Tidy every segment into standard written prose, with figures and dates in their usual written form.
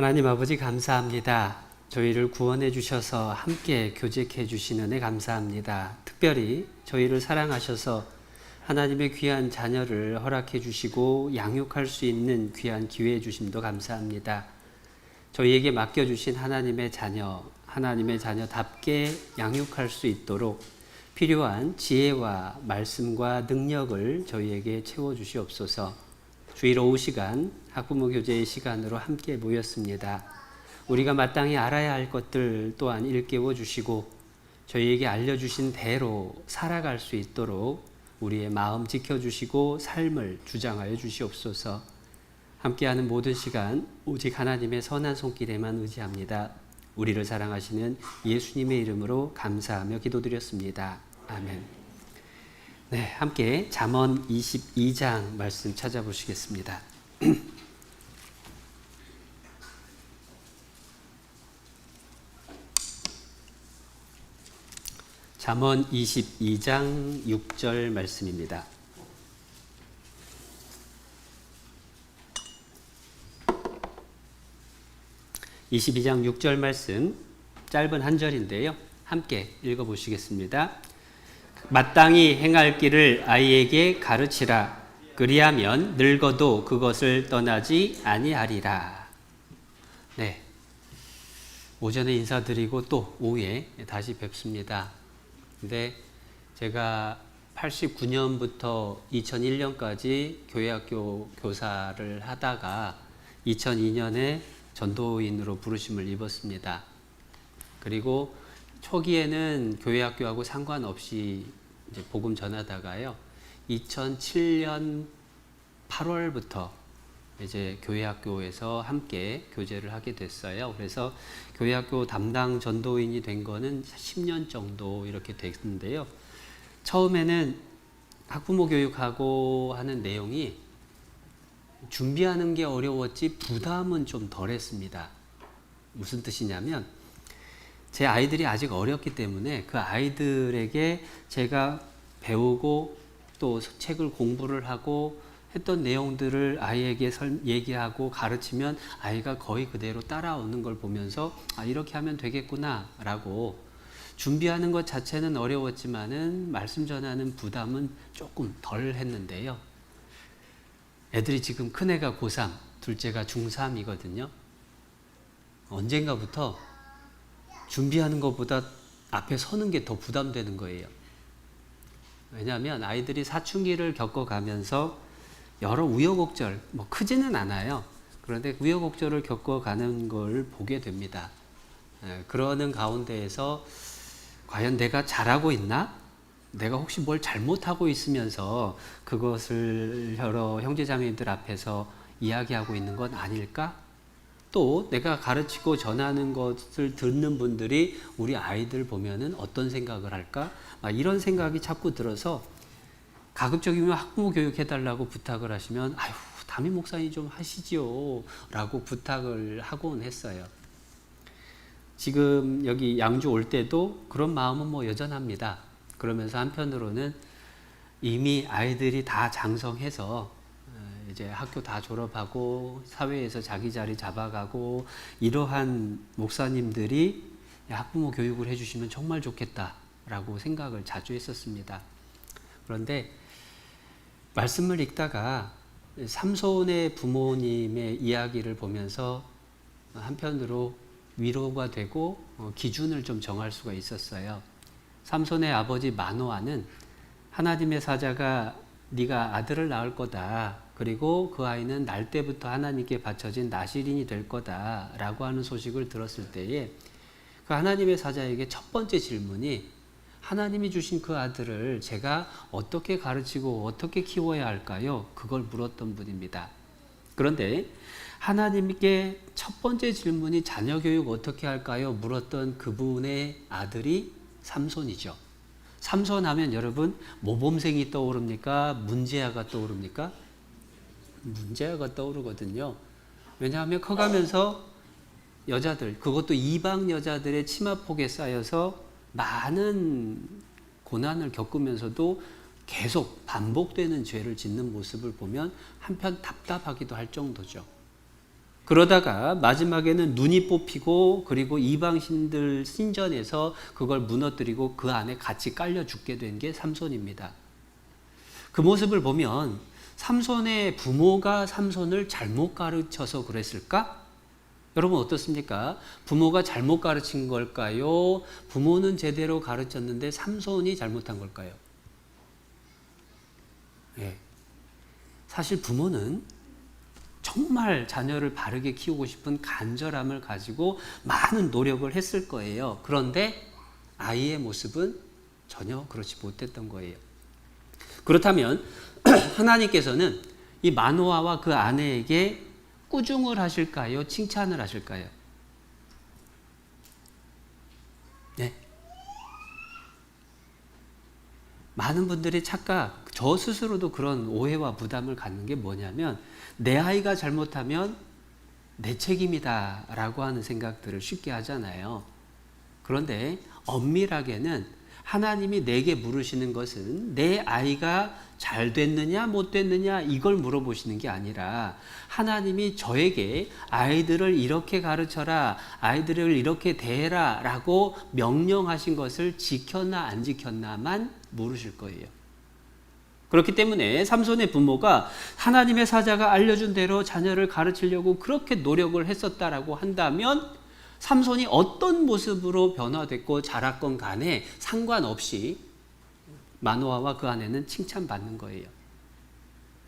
하나님 아버지 감사합니다. 저희를 구원해 주셔서 함께 교제해 주신 은혜 감사합니다. 특별히 저희를 사랑하셔서 하나님의 귀한 자녀를 허락해 주시고 양육할 수 있는 귀한 기회 주심도 감사합니다. 저희에게 맡겨주신 하나님의 자녀답게 양육할 수 있도록 필요한 지혜와 말씀과 능력을 저희에게 채워주시옵소서. 주일 오후 시간 학부모 교제의 시간으로 함께 모였습니다. 우리가 마땅히 알아야 할 것들 또한 일깨워 주시고 저희에게 알려주신 대로 살아갈 수 있도록 우리의 마음 지켜주시고 삶을 주장하여 주시옵소서. 함께하는 모든 시간 오직 하나님의 선한 손길에만 의지합니다. 우리를 사랑하시는 예수님의 이름으로 감사하며 기도드렸습니다. 아멘. 네, 함께 잠언 22장 말씀 찾아보시겠습니다. 잠언 22장 6절 말씀입니다. (22장 6절) 말씀 짧은 한 절인데요. 함께 읽어보시겠습니다. 마땅히 행할 길을 아이에게 가르치라. 그리하면 늙어도 그것을 떠나지 아니하리라. 네, 오전에 인사드리고 또 오후에 다시 뵙습니다. 근데 제가 89년부터 2001년까지 교회학교 교사를 하다가 2002년에 전도인으로 부르심을 입었습니다. 그리고 초기에는 교회학교하고 상관없이 이제 복음 전하다가요, 2007년 8월부터 이제 교회학교에서 함께 교제를 하게 됐어요. 그래서 교회학교 담당 전도인이 된 거는 10년 정도 이렇게 됐는데요. 처음에는 학부모 교육하고 하는 내용이 준비하는 게 어려웠지 부담은 좀 덜했습니다. 무슨 뜻이냐면 제 아이들이 아직 어렸기 때문에 그 아이들에게 제가 배우고 또 책을 공부를 하고 했던 내용들을 아이에게 얘기하고 가르치면 아이가 거의 그대로 따라오는 걸 보면서 이렇게 하면 되겠구나 라고 준비하는 것 자체는 어려웠지만은 말씀 전하는 부담은 조금 덜 했는데요. 애들이 지금 큰애가 고3, 둘째가 중3이거든요. 언젠가부터 준비하는 것보다 앞에 서는 게 더 부담되는 거예요. 왜냐하면 아이들이 사춘기를 겪어가면서 여러 우여곡절, 크지는 않아요. 그런데 우여곡절을 겪어가는 걸 보게 됩니다. 그러는 가운데에서 과연 내가 잘하고 있나? 내가 혹시 뭘 잘못하고 있으면서 그것을 여러 형제자매들 앞에서 이야기하고 있는 건 아닐까? 또 내가 가르치고 전하는 것을 듣는 분들이 우리 아이들 보면은 어떤 생각을 할까? 이런 생각이 자꾸 들어서 가급적이면 학부모 교육해달라고 부탁을 하시면 담임 목사님 좀 하시지요 라고 부탁을 하곤 했어요. 지금 여기 양주 올 때도 그런 마음은 여전합니다. 그러면서 한편으로는 이미 아이들이 다 장성해서 이제 학교 다 졸업하고 사회에서 자기 자리 잡아가고 이러한 목사님들이 학부모 교육을 해주시면 정말 좋겠다라고 생각을 자주 했었습니다. 그런데 말씀을 읽다가 삼손의 부모님의 이야기를 보면서 한편으로 위로가 되고 기준을 좀 정할 수가 있었어요. 삼손의 아버지 마노아는 하나님의 사자가 네가 아들을 낳을 거다. 그리고 그 아이는 날 때부터 하나님께 바쳐진 나실인이 될 거다 라고 하는 소식을 들었을 때에 그 하나님의 사자에게 첫 번째 질문이 하나님이 주신 그 아들을 제가 어떻게 가르치고 어떻게 키워야 할까요? 그걸 물었던 분입니다. 그런데 하나님께 첫 번째 질문이 자녀 교육 어떻게 할까요? 물었던 그분의 아들이 삼손이죠. 삼손 하면 여러분 모범생이 떠오릅니까? 문제아가 떠오릅니까? 문제아가 떠오르거든요. 왜냐하면 커가면서 여자들, 그것도 이방 여자들의 치마폭에 쌓여서 많은 고난을 겪으면서도 계속 반복되는 죄를 짓는 모습을 보면 한편 답답하기도 할 정도죠. 그러다가 마지막에는 눈이 뽑히고 그리고 이방신들 신전에서 그걸 무너뜨리고 그 안에 같이 깔려 죽게 된 게 삼손입니다. 그 모습을 보면 삼손의 부모가 삼손을 잘못 가르쳐서 그랬을까? 여러분 어떻습니까? 부모가 잘못 가르친 걸까요? 부모는 제대로 가르쳤는데 삼손이 잘못한 걸까요? 네. 사실 부모는 정말 자녀를 바르게 키우고 싶은 간절함을 가지고 많은 노력을 했을 거예요. 그런데 아이의 모습은 전혀 그렇지 못했던 거예요. 그렇다면 하나님께서는 이 마노아와 그 아내에게 꾸중을 하실까요? 칭찬을 하실까요? 네. 많은 분들이 착각, 저 스스로도 그런 오해와 부담을 갖는 게 뭐냐면 내 아이가 잘못하면 내 책임이다 라고 하는 생각들을 쉽게 하잖아요. 그런데 엄밀하게는 하나님이 내게 물으시는 것은 내 아이가 잘 됐느냐 못 됐느냐 이걸 물어보시는 게 아니라 하나님이 저에게 아이들을 이렇게 가르쳐라, 아이들을 이렇게 대해라 라고 명령하신 것을 지켰나 안 지켰나만 물으실 거예요. 그렇기 때문에 삼손의 부모가 하나님의 사자가 알려준 대로 자녀를 가르치려고 그렇게 노력을 했었다라고 한다면 삼손이 어떤 모습으로 변화됐고 자랐건 간에 상관없이 마노아와 그 아내는 칭찬받는 거예요.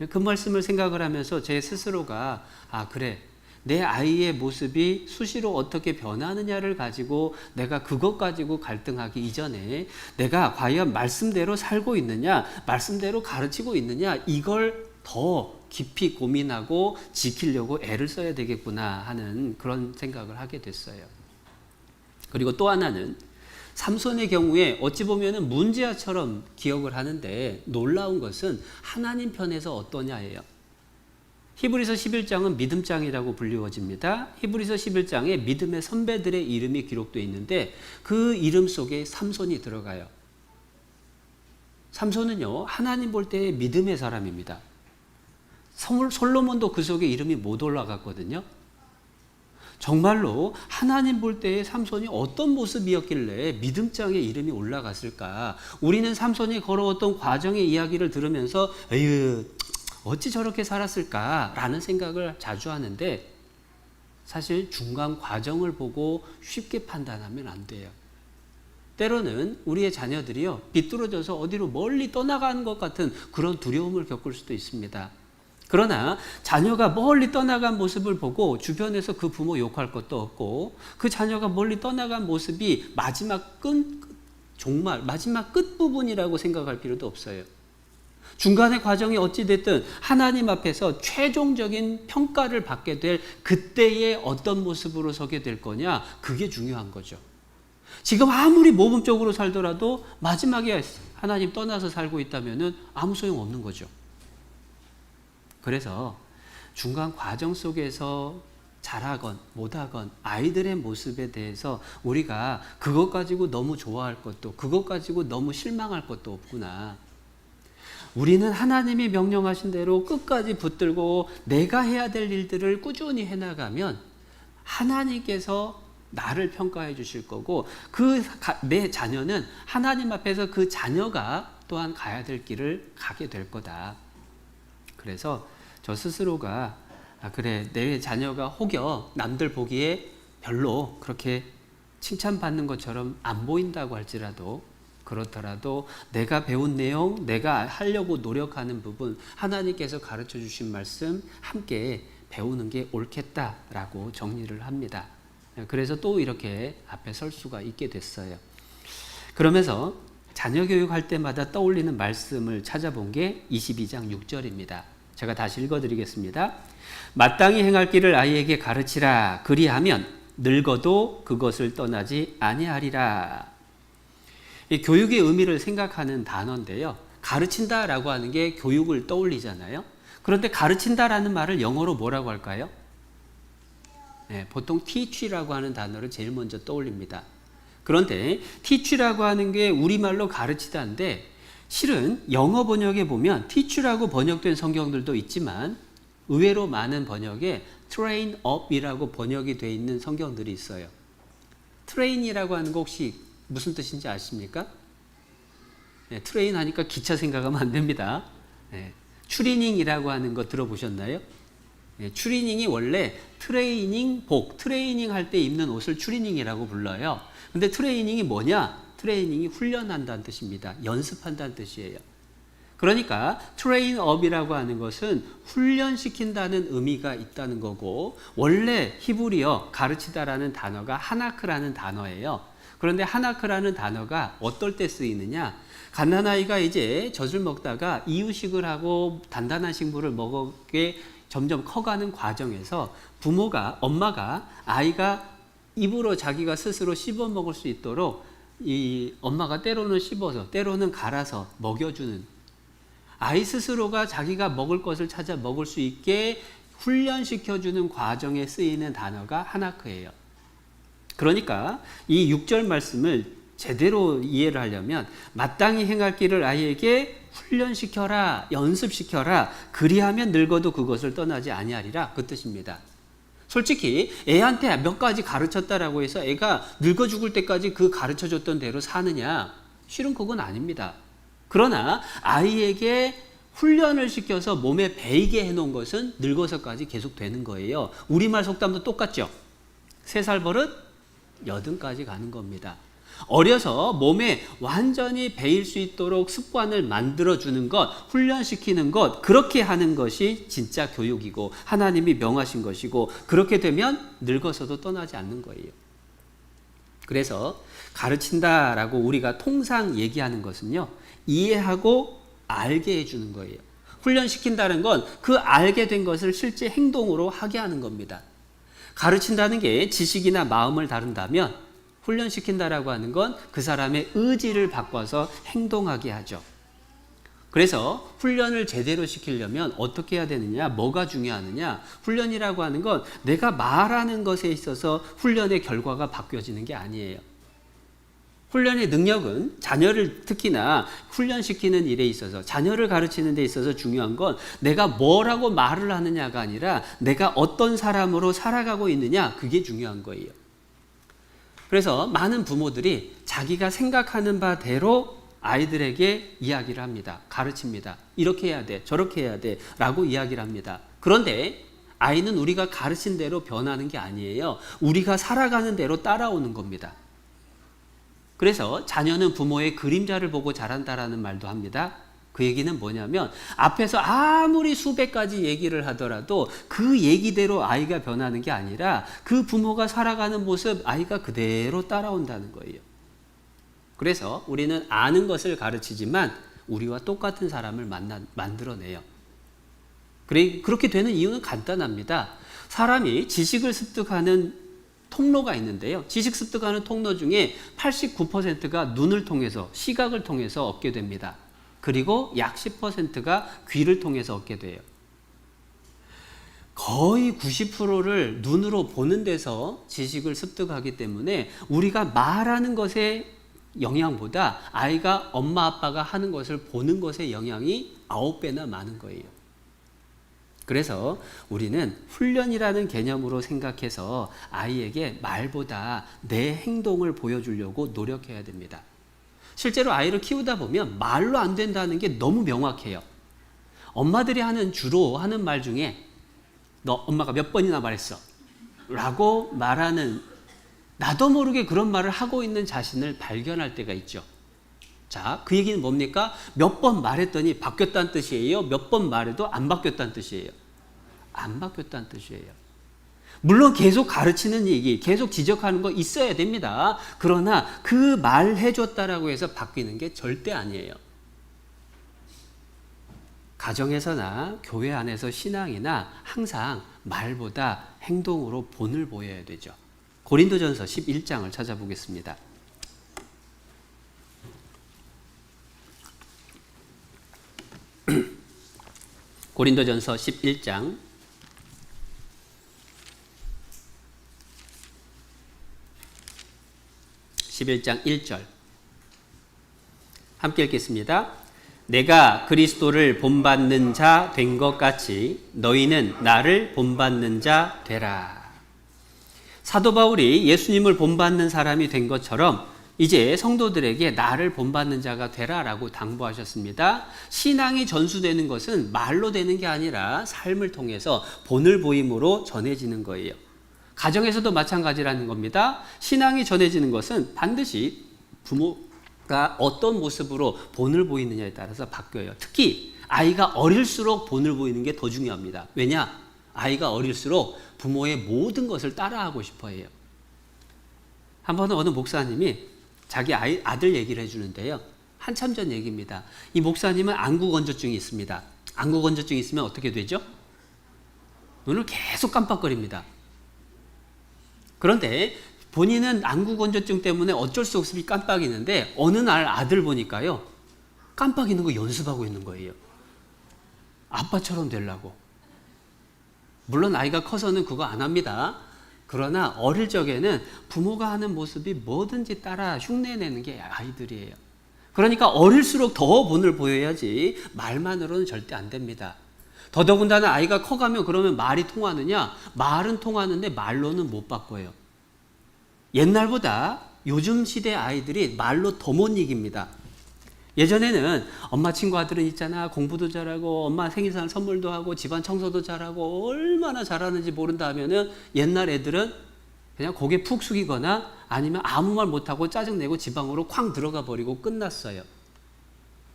그 말씀을 생각을 하면서 제 스스로가 그래, 내 아이의 모습이 수시로 어떻게 변하느냐를 가지고 내가 그것 가지고 갈등하기 이전에 내가 과연 말씀대로 살고 있느냐, 말씀대로 가르치고 있느냐, 이걸 더 깊이 고민하고 지키려고 애를 써야 되겠구나 하는 그런 생각을 하게 됐어요. 그리고 또 하나는 삼손의 경우에 어찌 보면 문제아처럼 기억을 하는데 놀라운 것은 하나님 편에서 어떠냐예요. 히브리서 11장은 믿음장이라고 불리워집니다. 히브리서 11장에 믿음의 선배들의 이름이 기록되어 있는데 그 이름 속에 삼손이 들어가요. 삼손은요, 하나님 볼 때 믿음의 사람입니다. 솔로몬도 그 속에 이름이 못 올라갔거든요. 정말로 하나님 볼 때의 삼손이 어떤 모습이었길래 믿음장에 이름이 올라갔을까? 우리는 삼손이 걸어왔던 과정의 이야기를 들으면서 에휴, 어찌 저렇게 살았을까라는 생각을 자주 하는데 사실 중간 과정을 보고 쉽게 판단하면 안 돼요. 때로는 우리의 자녀들이요, 비뚤어져서 어디로 멀리 떠나가는 것 같은 그런 두려움을 겪을 수도 있습니다. 그러나 자녀가 멀리 떠나간 모습을 보고 주변에서 그 부모 욕할 것도 없고 그 자녀가 멀리 떠나간 모습이 마지막 끝부분이라고 생각할 필요도 없어요. 중간의 과정이 어찌됐든 하나님 앞에서 최종적인 평가를 받게 될 그때의 어떤 모습으로 서게 될 거냐, 그게 중요한 거죠. 지금 아무리 모범적으로 살더라도 마지막에 하나님 떠나서 살고 있다면 아무 소용 없는 거죠. 그래서 중간 과정 속에서 잘하건 못하건 아이들의 모습에 대해서 우리가 그것 가지고 너무 좋아할 것도 그것 가지고 너무 실망할 것도 없구나. 우리는 하나님이 명령하신 대로 끝까지 붙들고 내가 해야 될 일들을 꾸준히 해나가면 하나님께서 나를 평가해 주실 거고 내 자녀는 하나님 앞에서 그 자녀가 또한 가야 될 길을 가게 될 거다. 그래서 저 스스로가 그래, 내 자녀가 혹여 남들 보기에 별로 그렇게 칭찬받는 것처럼 안 보인다고 할지라도 그렇더라도 내가 배운 내용, 내가 하려고 노력하는 부분, 하나님께서 가르쳐 주신 말씀 함께 배우는 게 옳겠다라고 정리를 합니다. 그래서 또 이렇게 앞에 설 수가 있게 됐어요. 그러면서 자녀 교육할 때마다 떠올리는 말씀을 찾아본 게 22장 6절입니다. 제가 다시 읽어드리겠습니다. 마땅히 행할 길을 아이에게 가르치라. 그리하면 늙어도 그것을 떠나지 아니하리라. 이 교육의 의미를 생각하는 단어인데요. 가르친다라고 하는 게 교육을 떠올리잖아요. 그런데 가르친다라는 말을 영어로 뭐라고 할까요? 네, 보통 teach라고 하는 단어를 제일 먼저 떠올립니다. 그런데 teach라고 하는 게 우리말로 가르치다인데 실은 영어 번역에 보면 teach라고 번역된 성경들도 있지만 의외로 많은 번역에 train up이라고 번역이 되어 있는 성경들이 있어요. train이라고 하는 거 혹시 무슨 뜻인지 아십니까? 네, 트레인 하니까 기차 생각하면 안 됩니다. 네, 추리닝이라고 하는 거 들어보셨나요? 네, 추리닝이 원래 트레이닝복, 트레이닝 할 때 입는 옷을 추리닝이라고 불러요. 근데 트레이닝이 뭐냐? 트레이닝이 훈련한다는 뜻입니다. 연습한다는 뜻이에요. 그러니까 train up이라고 하는 것은 훈련시킨다는 의미가 있다는 거고, 원래 히브리어 가르치다라는 단어가 하나크라는 단어예요. 그런데 하나크라는 단어가 어떨 때 쓰이느냐? 갓난아이가 이제 젖을 먹다가 이유식을 하고 단단한 식물을 먹게 점점 커가는 과정에서 부모가, 엄마가 아이가 입으로 자기가 스스로 씹어 먹을 수 있도록 이 엄마가 때로는 씹어서 때로는 갈아서 먹여주는, 아이 스스로가 자기가 먹을 것을 찾아 먹을 수 있게 훈련시켜주는 과정에 쓰이는 단어가 하나크예요. 그러니까 이 6절 말씀을 제대로 이해를 하려면 마땅히 행할 길을 아이에게 훈련시켜라, 연습시켜라, 그리하면 늙어도 그것을 떠나지 아니하리라, 그 뜻입니다. 솔직히 애한테 몇 가지 가르쳤다라고 해서 애가 늙어 죽을 때까지 그 가르쳐줬던 대로 사느냐? 실은 그건 아닙니다. 그러나 아이에게 훈련을 시켜서 몸에 배이게 해놓은 것은 늙어서까지 계속 되는 거예요. 우리말 속담도 똑같죠. 3살 버릇 80까지 가는 겁니다. 어려서 몸에 완전히 배일 수 있도록 습관을 만들어주는 것, 훈련시키는 것, 그렇게 하는 것이 진짜 교육이고 하나님이 명하신 것이고, 그렇게 되면 늙어서도 떠나지 않는 거예요. 그래서 가르친다라고 우리가 통상 얘기하는 것은요, 이해하고 알게 해주는 거예요. 훈련시킨다는 건 그 알게 된 것을 실제 행동으로 하게 하는 겁니다. 가르친다는 게 지식이나 마음을 다룬다면, 훈련시킨다라고 하는 건 그 사람의 의지를 바꿔서 행동하게 하죠. 그래서 훈련을 제대로 시키려면 어떻게 해야 되느냐, 뭐가 중요하느냐, 훈련이라고 하는 건 내가 말하는 것에 있어서 훈련의 결과가 바뀌어지는 게 아니에요. 훈련의 능력은 자녀를 특히나 훈련시키는 일에 있어서, 자녀를 가르치는 데 있어서 중요한 건 내가 뭐라고 말을 하느냐가 아니라 내가 어떤 사람으로 살아가고 있느냐, 그게 중요한 거예요. 그래서 많은 부모들이 자기가 생각하는 바대로 아이들에게 이야기를 합니다. 가르칩니다. 이렇게 해야 돼, 저렇게 해야 돼 라고 이야기를 합니다. 그런데 아이는 우리가 가르친 대로 변하는 게 아니에요. 우리가 살아가는 대로 따라오는 겁니다. 그래서 자녀는 부모의 그림자를 보고 자란다라는 말도 합니다. 그 얘기는 뭐냐면 앞에서 아무리 수백 가지 얘기를 하더라도 그 얘기대로 아이가 변하는 게 아니라 그 부모가 살아가는 모습 아이가 그대로 따라온다는 거예요. 그래서 우리는 아는 것을 가르치지만 우리와 똑같은 사람을 만들어내요. 그렇게 되는 이유는 간단합니다. 사람이 지식을 습득하는 통로가 있는데요. 지식 습득하는 통로 중에 89%가 눈을 통해서, 시각을 통해서 얻게 됩니다. 그리고 약 10%가 귀를 통해서 얻게 돼요. 거의 90%를 눈으로 보는 데서 지식을 습득하기 때문에 우리가 말하는 것의 영향보다 아이가 엄마 아빠가 하는 것을 보는 것의 영향이 9배나 많은 거예요. 그래서 우리는 훈련이라는 개념으로 생각해서 아이에게 말보다 내 행동을 보여주려고 노력해야 됩니다. 실제로 아이를 키우다 보면 말로 안 된다는 게 너무 명확해요. 엄마들이 주로 하는 말 중에 너 엄마가 몇 번이나 말했어 라고 말하는, 나도 모르게 그런 말을 하고 있는 자신을 발견할 때가 있죠. 자, 그 얘기는 뭡니까? 몇 번 말했더니 바뀌었다는 뜻이에요? 몇 번 말해도 안 바뀌었다는 뜻이에요? 안 바뀌었다는 뜻이에요. 물론 계속 가르치는 얘기, 계속 지적하는 거 있어야 됩니다. 그러나 그 말 해줬다라고 해서 바뀌는 게 절대 아니에요. 가정에서나 교회 안에서 신앙이나 항상 말보다 행동으로 본을 보여야 되죠. 고린도전서 11장을 찾아보겠습니다. 고린도전서 11장 1절 함께 읽겠습니다. 내가 그리스도를 본받는 자 된 것 같이 너희는 나를 본받는 자 되라. 사도 바울이 예수님을 본받는 사람이 된 것처럼 이제 성도들에게 나를 본받는 자가 되라라고 당부하셨습니다. 신앙이 전수되는 것은 말로 되는 게 아니라 삶을 통해서 본을 보임으로 전해지는 거예요. 가정에서도 마찬가지라는 겁니다. 신앙이 전해지는 것은 반드시 부모가 어떤 모습으로 본을 보이느냐에 따라서 바뀌어요. 특히 아이가 어릴수록 본을 보이는 게 더 중요합니다. 왜냐? 아이가 어릴수록 부모의 모든 것을 따라하고 싶어 해요. 한 번은 어느 목사님이 자기 아들 얘기를 해주는데요. 한참 전 얘기입니다. 이 목사님은 안구건조증이 있습니다. 안구건조증이 있으면 어떻게 되죠? 눈을 계속 깜빡거립니다. 그런데 본인은 안구건조증 때문에 어쩔 수 없이 깜빡이는데 어느 날 아들 보니까요. 깜빡이는 거 연습하고 있는 거예요. 아빠처럼 되려고. 물론 아이가 커서는 그거 안 합니다. 그러나 어릴 적에는 부모가 하는 모습이 뭐든지 따라 흉내내는 게 아이들이에요. 그러니까 어릴수록 더 본을 보여야지 말만으로는 절대 안 됩니다. 더더군다나 아이가 커가면 그러면 말이 통하느냐? 말은 통하는데 말로는 못 바꿔요. 옛날보다 요즘 시대 아이들이 말로 더 못 이깁니다. 예전에는 엄마 친구 아들은 있잖아. 공부도 잘하고 엄마 생일날 선물도 하고 집안 청소도 잘하고 얼마나 잘하는지 모른다 하면은 옛날 애들은 그냥 고개 푹 숙이거나 아니면 아무 말 못하고 짜증내고 지방으로 쾅 들어가 버리고 끝났어요.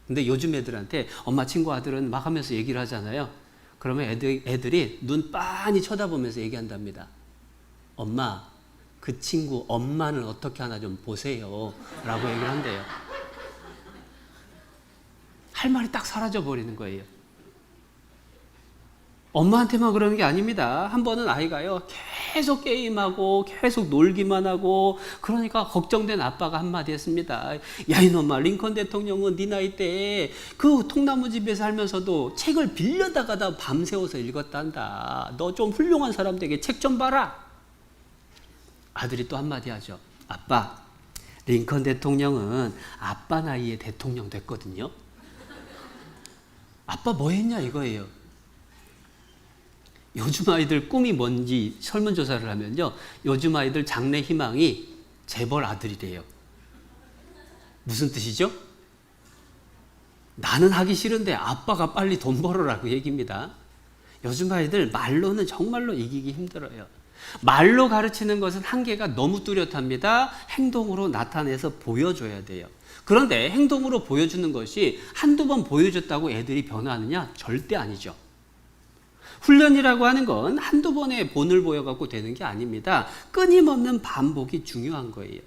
근데 요즘 애들한테 엄마 친구 아들은 막 하면서 얘기를 하잖아요. 그러면 애들이 눈 빤히 쳐다보면서 얘기한답니다. 엄마, 그 친구 엄마는 어떻게 하나 좀 보세요. 라고 얘기를 한대요. 할 말이 딱 사라져 버리는 거예요. 엄마한테만 그러는 게 아닙니다. 한 번은 아이가요, 계속 게임하고 계속 놀기만 하고 그러니까 걱정된 아빠가 한마디 했습니다. 야, 이놈아, 링컨 대통령은 네 나이 때 그 통나무집에 살면서도 책을 빌려다가다 밤새워서 읽었단다. 너 좀 훌륭한 사람 되게 책 좀 봐라. 아들이 또 한마디 하죠. 아빠, 링컨 대통령은 아빠 나이에 대통령 됐거든요. 아빠 뭐 했냐 이거예요. 요즘 아이들 꿈이 뭔지 설문조사를 하면요. 요즘 아이들 장래 희망이 재벌 아들이래요. 무슨 뜻이죠? 나는 하기 싫은데 아빠가 빨리 돈 벌어라고 얘기입니다. 요즘 아이들 말로는 정말로 이기기 힘들어요. 말로 가르치는 것은 한계가 너무 뚜렷합니다. 행동으로 나타내서 보여줘야 돼요. 그런데 행동으로 보여주는 것이 한두 번 보여줬다고 애들이 변화하느냐? 절대 아니죠. 훈련이라고 하는 건 한두 번의 본을 보여갖고 되는 게 아닙니다. 끊임없는 반복이 중요한 거예요.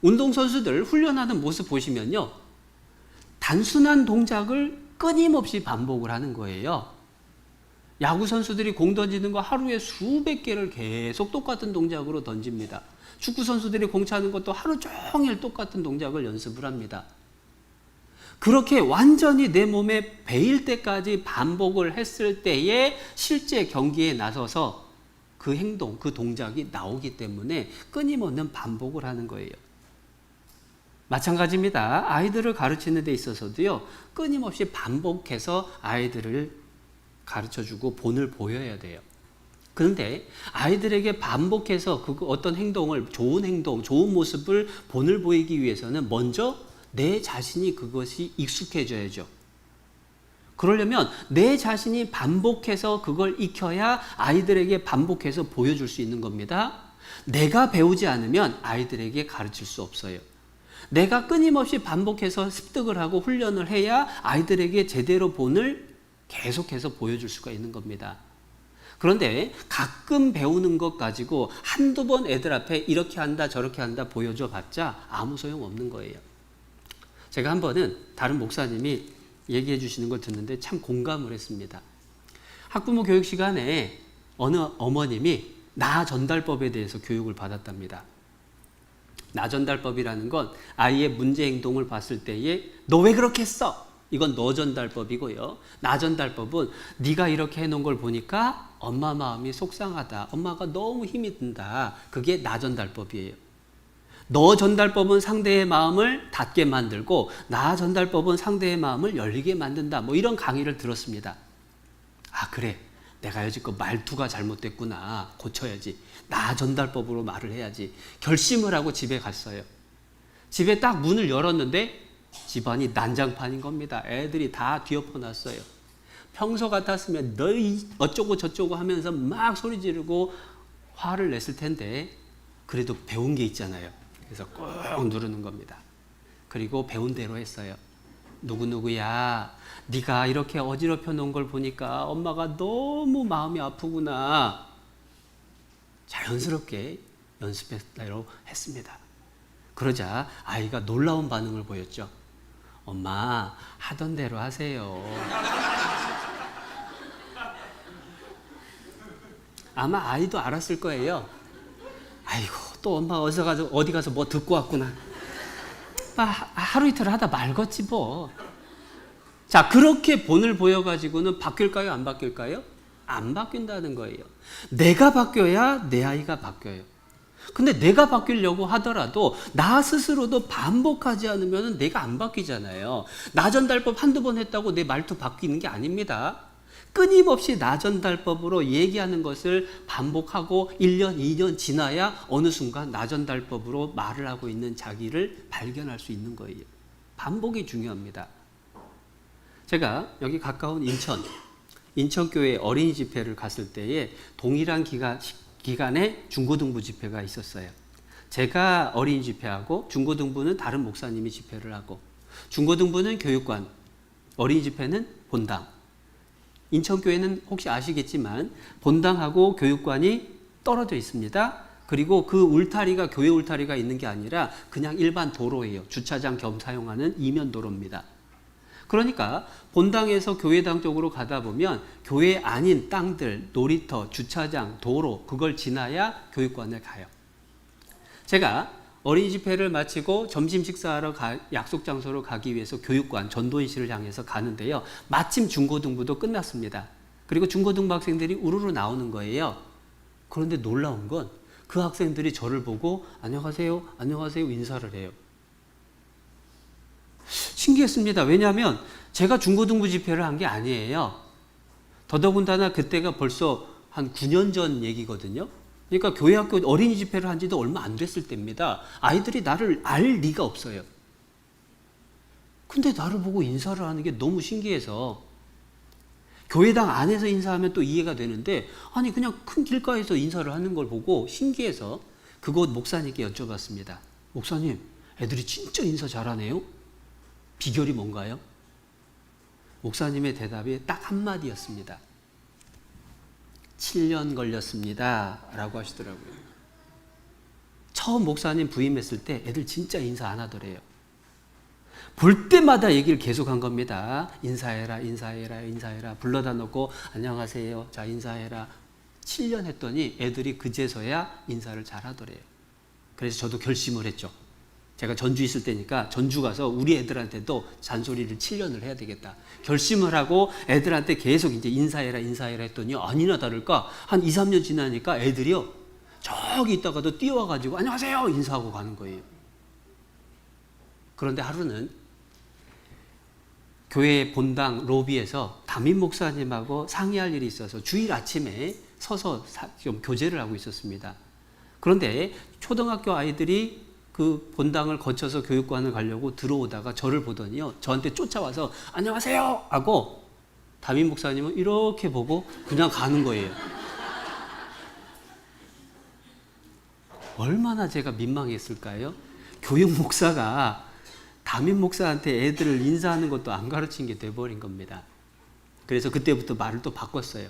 운동선수들 훈련하는 모습 보시면요. 단순한 동작을 끊임없이 반복을 하는 거예요. 야구 선수들이 공 던지는 거 하루에 수백 개를 계속 똑같은 동작으로 던집니다. 축구 선수들이 공 차는 것도 하루 종일 똑같은 동작을 연습을 합니다. 그렇게 완전히 내 몸에 배일 때까지 반복을 했을 때에 실제 경기에 나서서 그 행동, 그 동작이 나오기 때문에 끊임없는 반복을 하는 거예요. 마찬가지입니다. 아이들을 가르치는 데 있어서도요, 끊임없이 반복해서 아이들을 가르쳐주고 본을 보여야 돼요. 그런데 아이들에게 반복해서 그 어떤 행동을, 좋은 행동, 좋은 모습을 본을 보이기 위해서는 먼저 내 자신이 그것이 익숙해져야죠. 그러려면 내 자신이 반복해서 그걸 익혀야 아이들에게 반복해서 보여줄 수 있는 겁니다. 내가 배우지 않으면 아이들에게 가르칠 수 없어요. 내가 끊임없이 반복해서 습득을 하고 훈련을 해야 아이들에게 제대로 본을 계속해서 보여줄 수가 있는 겁니다. 그런데 가끔 배우는 것 가지고 한두 번 애들 앞에 이렇게 한다 저렇게 한다 보여줘 봤자 아무 소용 없는 거예요. 제가 한 번은 다른 목사님이 얘기해 주시는 걸 듣는데 참 공감을 했습니다. 학부모 교육 시간에 어느 어머님이 나 전달법에 대해서 교육을 받았답니다. 나 전달법이라는 건 아이의 문제 행동을 봤을 때에 너 왜 그렇게 했어? 이건 너 전달법이고요. 나 전달법은 네가 이렇게 해놓은 걸 보니까 엄마 마음이 속상하다. 엄마가 너무 힘이 든다. 그게 나 전달법이에요. 너 전달법은 상대의 마음을 닫게 만들고 나 전달법은 상대의 마음을 열리게 만든다. 뭐 이런 강의를 들었습니다. 아, 그래. 내가 여지껏 말투가 잘못됐구나. 고쳐야지. 나 전달법으로 말을 해야지. 결심을 하고 집에 갔어요. 집에 딱 문을 열었는데 집안이 난장판인 겁니다. 애들이 다 뒤엎어 놨어요. 평소 같았으면 너희 어쩌고 저쩌고 하면서 막 소리 지르고 화를 냈을 텐데 그래도 배운 게 있잖아요. 그래서 꾹 누르는 겁니다. 그리고 배운 대로 했어요. 누구누구야, 네가 이렇게 어지럽혀 놓은 걸 보니까 엄마가 너무 마음이 아프구나. 자연스럽게 연습대로 했습니다. 그러자 아이가 놀라운 반응을 보였죠. 엄마, 하던 대로 하세요. 아마 아이도 알았을 거예요. 아이고, 또 엄마 어디 가서 뭐 듣고 왔구나. 하루 이틀 하다 말겠지 뭐. 자, 그렇게 본을 보여가지고는 바뀔까요? 안 바뀔까요? 안 바뀐다는 거예요. 내가 바뀌어야 내 아이가 바뀌어요. 근데 내가 바뀌려고 하더라도 나 스스로도 반복하지 않으면 내가 안 바뀌잖아요. 나 전달법 한두 번 했다고 내 말투 바뀌는 게 아닙니다. 끊임없이 나 전달법으로 얘기하는 것을 반복하고 1년, 2년 지나야 어느 순간 나 전달법으로 말을 하고 있는 자기를 발견할 수 있는 거예요. 반복이 중요합니다. 제가 여기 가까운 인천교회 어린이 집회를 갔을 때에 동일한 기간에 중고등부 집회가 있었어요. 제가 어린이 집회하고 중고등부는 다른 목사님이 집회를 하고 중고등부는 교육관, 어린이 집회는 본당. 인천교회는 혹시 아시겠지만 본당하고 교육관이 떨어져 있습니다. 그리고 그 울타리가 교회 울타리가 있는 게 아니라 그냥 일반 도로예요. 주차장 겸 사용하는 이면 도로입니다. 그러니까 본당에서 교회당 쪽으로 가다 보면 교회 아닌 땅들, 놀이터, 주차장, 도로 그걸 지나야 교육관에 가요. 제가 어린이 집회를 마치고 점심 식사하러 약속 장소로 가기 위해서 교육관, 전도인실을 향해서 가는데요. 마침 중고등부도 끝났습니다. 그리고 중고등부 학생들이 우르르 나오는 거예요. 그런데 놀라운 건 그 학생들이 저를 보고 안녕하세요, 안녕하세요 인사를 해요. 신기했습니다. 왜냐하면 제가 중고등부 집회를 한 게 아니에요. 더더군다나 그때가 벌써 한 9년 전 얘기거든요. 그러니까 교회학교 어린이 집회를 한 지도 얼마 안 됐을 때입니다. 아이들이 나를 알 리가 없어요. 근데 나를 보고 인사를 하는 게 너무 신기해서 교회당 안에서 인사하면 또 이해가 되는데 아니 그냥 큰 길가에서 인사를 하는 걸 보고 신기해서 그곳 목사님께 여쭤봤습니다. 목사님, 애들이 진짜 인사 잘하네요. 비결이 뭔가요? 목사님의 대답이 딱 한마디였습니다. 7년 걸렸습니다. 라고 하시더라고요. 처음 목사님 부임했을 때 애들 진짜 인사 안 하더래요. 볼 때마다 얘기를 계속한 겁니다. 인사해라, 인사해라, 인사해라. 불러다 놓고 안녕하세요. 자, 인사해라. 7년 했더니 애들이 그제서야 인사를 잘 하더래요. 그래서 저도 결심을 했죠. 제가 전주 있을 때니까 전주 가서 우리 애들한테도 잔소리를 7년을 해야 되겠다. 결심을 하고 애들한테 계속 이제 인사해라, 인사해라 했더니 아니나 다를까 한 2, 3년 지나니까 애들이요. 저기 있다가도 뛰어와가지고 안녕하세요! 인사하고 가는 거예요. 그런데 하루는 교회 본당 로비에서 담임 목사님하고 상의할 일이 있어서 주일 아침에 서서 좀 교제를 하고 있었습니다. 그런데 초등학교 아이들이 그 본당을 거쳐서 교육관을 가려고 들어오다가 저를 보더니요. 저한테 쫓아와서 안녕하세요! 하고 담임 목사님은 이렇게 보고 그냥 가는 거예요. 얼마나 제가 민망했을까요? 교육 목사가 담임 목사한테 애들을 인사하는 것도 안 가르친 게 돼버린 겁니다. 그래서 그때부터 말을 또 바꿨어요.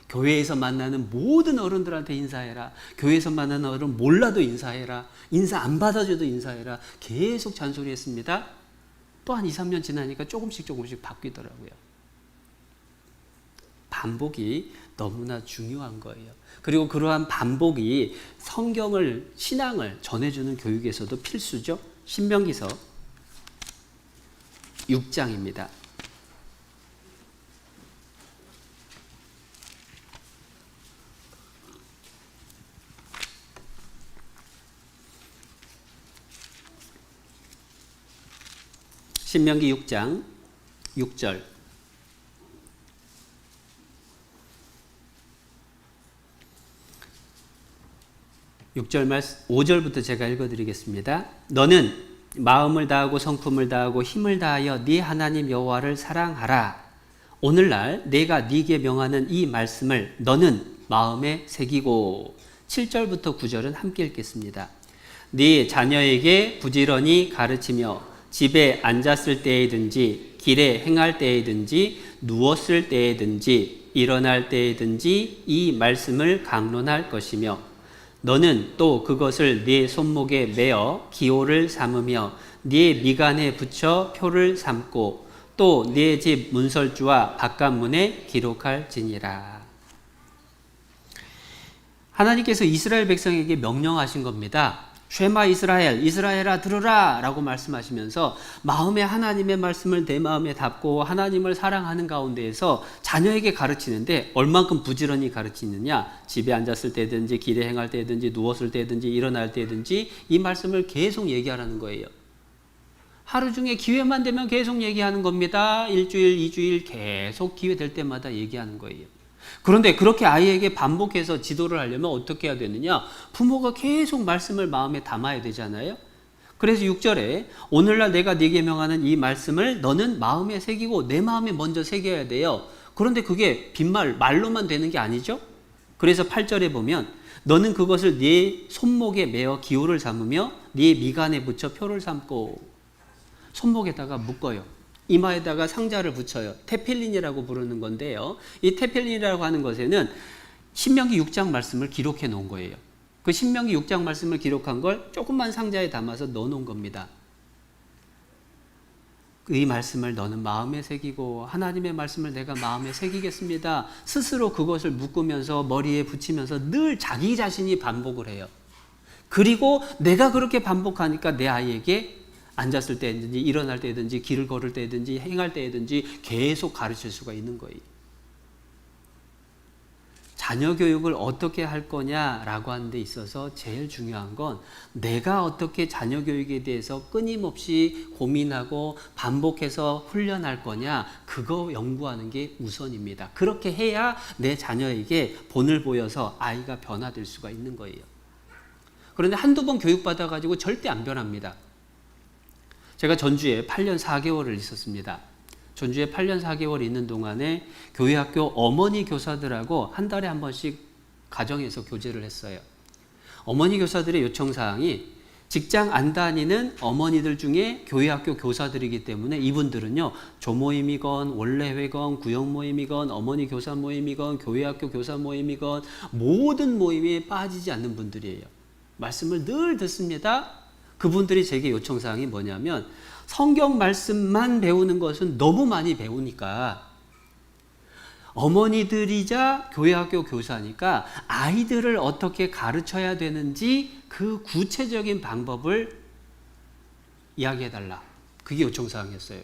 교회에서 만나는 모든 어른들한테 인사해라. 교회에서 만나는 어른 몰라도 인사해라. 인사 안 받아줘도 인사해라. 계속 잔소리했습니다. 또 한 2, 3년 지나니까 조금씩 바뀌더라고요. 반복이 너무나 중요한 거예요. 그리고 그러한 반복이 성경을, 신앙을 전해주는 교육에서도 필수죠. 신명기서 6장입니다. 신명기 6장 6절. 6절 말씀 5절부터 제가 읽어드리겠습니다. 너는 마음을 다하고 성품을 다하고 힘을 다하여 네 하나님 여호와를 사랑하라. 오늘날 내가 네게 명하는 이 말씀을 너는 마음에 새기고. 7절부터 9절은 함께 읽겠습니다. 네 자녀에게 부지런히 가르치며 집에 앉았을 때에든지 길에 행할 때에든지 누웠을 때에든지 일어날 때에든지 이 말씀을 강론할 것이며 너는 또 그것을 네 손목에 매어 기호를 삼으며 네 미간에 붙여 표를 삼고 또 네 집 문설주와 바깥문에 기록할지니라. 하나님께서 이스라엘 백성에게 명령하신 겁니다. 쉐마 이스라엘, 이스라엘아 들으라 라고 말씀하시면서 마음에 하나님의 말씀을 내 마음에 담고 하나님을 사랑하는 가운데에서 자녀에게 가르치는데 얼만큼 부지런히 가르치느냐. 집에 앉았을 때든지 길에 행할 때든지 누웠을 때든지 일어날 때든지 이 말씀을 계속 얘기하라는 거예요. 하루 중에 기회만 되면 계속 얘기하는 겁니다. 일주일, 2주일 계속 기회 될 때마다 얘기하는 거예요. 그런데 그렇게 아이에게 반복해서 지도를 하려면 어떻게 해야 되느냐? 부모가 계속 말씀을 마음에 담아야 되잖아요. 그래서 6절에 오늘날 내가 네게 명하는 이 말씀을 너는 마음에 새기고 내 마음에 먼저 새겨야 돼요. 그런데 그게 빈말, 말로만 되는 게 아니죠. 그래서 8절에 보면 너는 그것을 네 손목에 매어 기호를 삼으며 네 미간에 붙여 표를 삼고. 손목에다가 묶어요. 이마에다가 상자를 붙여요. 테필린이라고 부르는 건데요. 이 테필린이라고 하는 것에는 신명기 6장 말씀을 기록해 놓은 거예요. 그 신명기 6장 말씀을 기록한 걸 조그만 상자에 담아서 넣어 놓은 겁니다. 이 말씀을 너는 마음에 새기고 하나님의 말씀을 내가 마음에 새기겠습니다. 스스로 그것을 묶으면서 머리에 붙이면서 늘 자기 자신이 반복을 해요. 그리고 내가 그렇게 반복하니까 내 아이에게 앉았을 때든지 일어날 때든지 길을 걸을 때든지 행할 때든지 계속 가르칠 수가 있는 거예요. 자녀 교육을 어떻게 할 거냐라고 하는 데 있어서 제일 중요한 건 내가 어떻게 자녀 교육에 대해서 끊임없이 고민하고 반복해서 훈련할 거냐, 그거 연구하는 게 우선입니다. 그렇게 해야 내 자녀에게 본을 보여서 아이가 변화될 수가 있는 거예요. 그런데 한두 번 교육받아가지고 절대 안 변합니다. 제가 전주에 8년 4개월을 있었습니다. 전주에 8년 4개월 있는 동안에 교회학교 어머니 교사들하고 한 달에 한 번씩 가정에서 교제를 했어요. 어머니 교사들의 요청사항이 직장 안 다니는 어머니들 중에 교회학교 교사들이기 때문에 이분들은요, 조모임이건 원래회건 구역모임이건 어머니 교사 모임이건 교회학교 교사 모임이건 모든 모임에 빠지지 않는 분들이에요. 말씀을 늘 듣습니다. 그분들이 제게 요청사항이 뭐냐면 성경 말씀만 배우는 것은 너무 많이 배우니까 어머니들이자 교회학교 교사니까 아이들을 어떻게 가르쳐야 되는지 그 구체적인 방법을 이야기해달라. 그게 요청사항이었어요.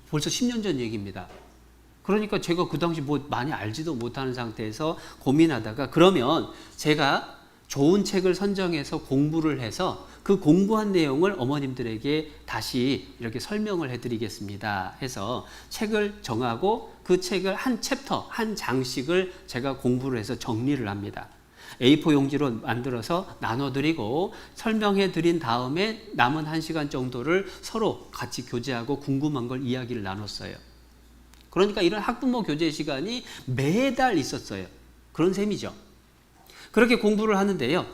벌써 10년 전 얘기입니다. 그러니까 제가 그 당시 뭐 많이 알지도 못하는 상태에서 고민하다가 그러면 제가 좋은 책을 선정해서 공부를 해서 그 공부한 내용을 어머님들에게 다시 이렇게 설명을 해드리겠습니다 해서 책을 정하고 그 책을 한 챕터, 한 장씩을 제가 공부를 해서 정리를 합니다. A4 용지로 만들어서 나눠드리고 설명해드린 다음에 남은 1시간 정도를 서로 같이 교제하고 궁금한 걸 이야기를 나눴어요. 그러니까 이런 학부모 교제 시간이 매달 있었어요. 그런 셈이죠. 그렇게 공부를 하는데요.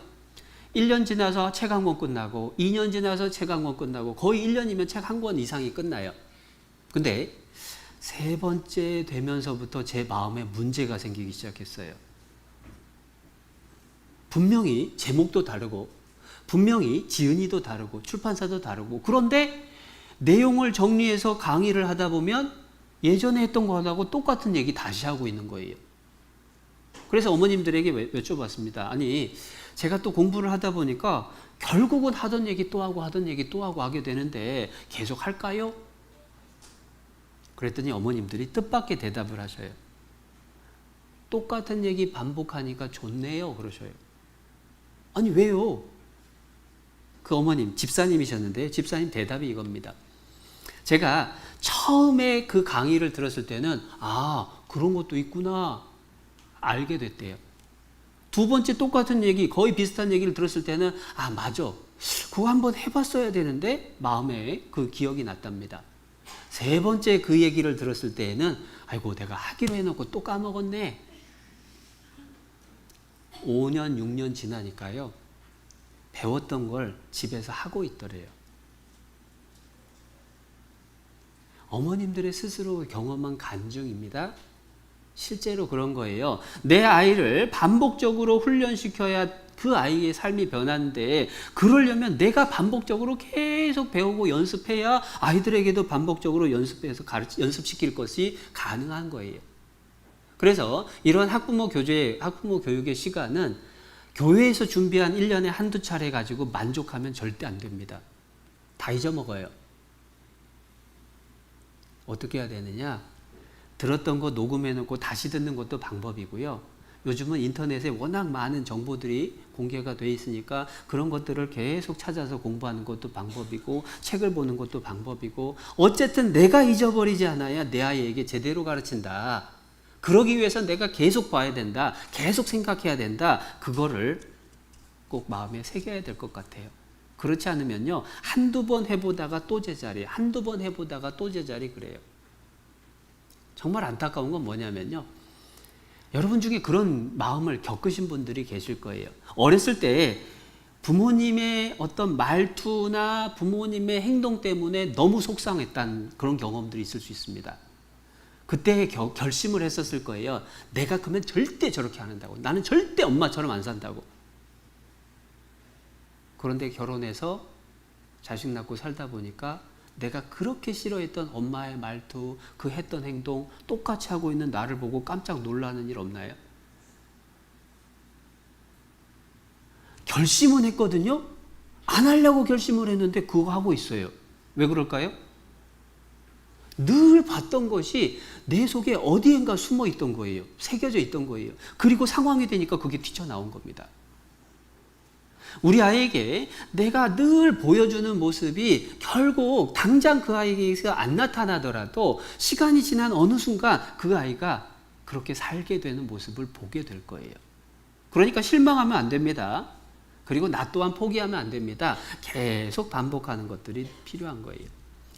1년 지나서 책 한 권 끝나고 2년 지나서 책 한 권 끝나고 거의 1년이면 책 한 권 이상이 끝나요. 근데 세 번째 되면서부터 제 마음에 문제가 생기기 시작했어요. 분명히 제목도 다르고 분명히 지은이도 다르고 출판사도 다르고 그런데 내용을 정리해서 강의를 하다 보면 예전에 했던 거하고 똑같은 얘기 다시 하고 있는 거예요. 그래서 어머님들에게 여쭤봤습니다. 아니, 제가 또 공부를 하다 보니까 결국은 하던 얘기 또 하고 하던 얘기 또 하고 하게 되는데 계속 할까요? 그랬더니 어머님들이 뜻밖의 대답을 하셔요. 똑같은 얘기 반복하니까 좋네요. 그러셔요. 아니, 왜요? 그 어머님, 집사님이셨는데 집사님 대답이 이겁니다. 제가 처음에 그 강의를 들었을 때는 그런 것도 있구나 알게 됐대요. 두 번째 똑같은 얘기, 거의 비슷한 얘기를 들었을 때는 맞아, 그거 한번 해봤어야 되는데 마음에 그 기억이 났답니다. 세 번째 그 얘기를 들었을 때에는 아이고 내가 하기로 해놓고 또 까먹었네. 5년 6년 지나니까요, 배웠던 걸 집에서 하고 있더래요. 어머님들의 스스로 경험한 간증입니다. 실제로 그런 거예요. 내 아이를 반복적으로 훈련시켜야 그 아이의 삶이 변하는데, 그러려면 내가 반복적으로 계속 배우고 연습해야 아이들에게도 반복적으로 연습시킬 것이 가능한 거예요. 그래서 이런 학부모 교육의 시간은 교회에서 준비한 1년에 한두 차례 가지고 만족하면 절대 안 됩니다. 다 잊어먹어요. 어떻게 해야 되느냐? 들었던 거 녹음해놓고 다시 듣는 것도 방법이고요. 요즘은 인터넷에 워낙 많은 정보들이 공개가 돼 있으니까 그런 것들을 계속 찾아서 공부하는 것도 방법이고, 책을 보는 것도 방법이고, 어쨌든 내가 잊어버리지 않아야 내 아이에게 제대로 가르친다. 그러기 위해서 내가 계속 봐야 된다. 계속 생각해야 된다. 그거를 꼭 마음에 새겨야 될 것 같아요. 그렇지 않으면요, 한두 번 해보다가 또 제자리, 한두 번 해보다가 또 제자리 그래요. 정말 안타까운 건 뭐냐면요, 여러분 중에 그런 마음을 겪으신 분들이 계실 거예요. 어렸을 때 부모님의 어떤 말투나 부모님의 행동 때문에 너무 속상했던 그런 경험들이 있을 수 있습니다. 그때 결심을 했었을 거예요. 내가 그러면 절대 저렇게 안 한다고. 나는 절대 엄마처럼 안 산다고. 그런데 결혼해서 자식 낳고 살다 보니까 내가 그렇게 싫어했던 엄마의 말투, 그 했던 행동 똑같이 하고 있는 나를 보고 깜짝 놀라는 일 없나요? 결심은 했거든요. 안 하려고 결심을 했는데 그거 하고 있어요. 왜 그럴까요? 늘 봤던 것이 내 속에 어디엔가 숨어 있던 거예요. 새겨져 있던 거예요. 그리고 상황이 되니까 그게 튀쳐나온 겁니다. 우리 아이에게 내가 늘 보여주는 모습이 결국 당장 그 아이에게서 안 나타나더라도 시간이 지난 어느 순간 그 아이가 그렇게 살게 되는 모습을 보게 될 거예요. 그러니까 실망하면 안 됩니다. 그리고 나 또한 포기하면 안 됩니다. 계속 반복하는 것들이 필요한 거예요.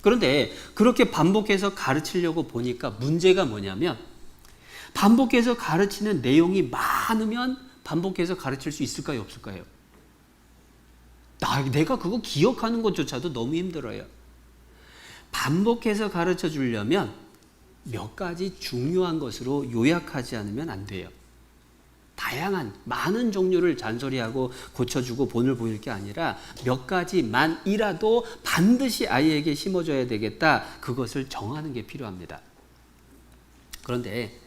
그런데 그렇게 반복해서 가르치려고 보니까 문제가 뭐냐면, 반복해서 가르치는 내용이 많으면 반복해서 가르칠 수 있을까요, 없을까요? 내가 그거 기억하는 것조차도 너무 힘들어요. 반복해서 가르쳐 주려면 몇 가지 중요한 것으로 요약하지 않으면 안 돼요. 다양한 많은 종류를 잔소리하고 고쳐주고 본을 보일 게 아니라 몇 가지만이라도 반드시 아이에게 심어줘야 되겠다. 그것을 정하는 게 필요합니다. 그런데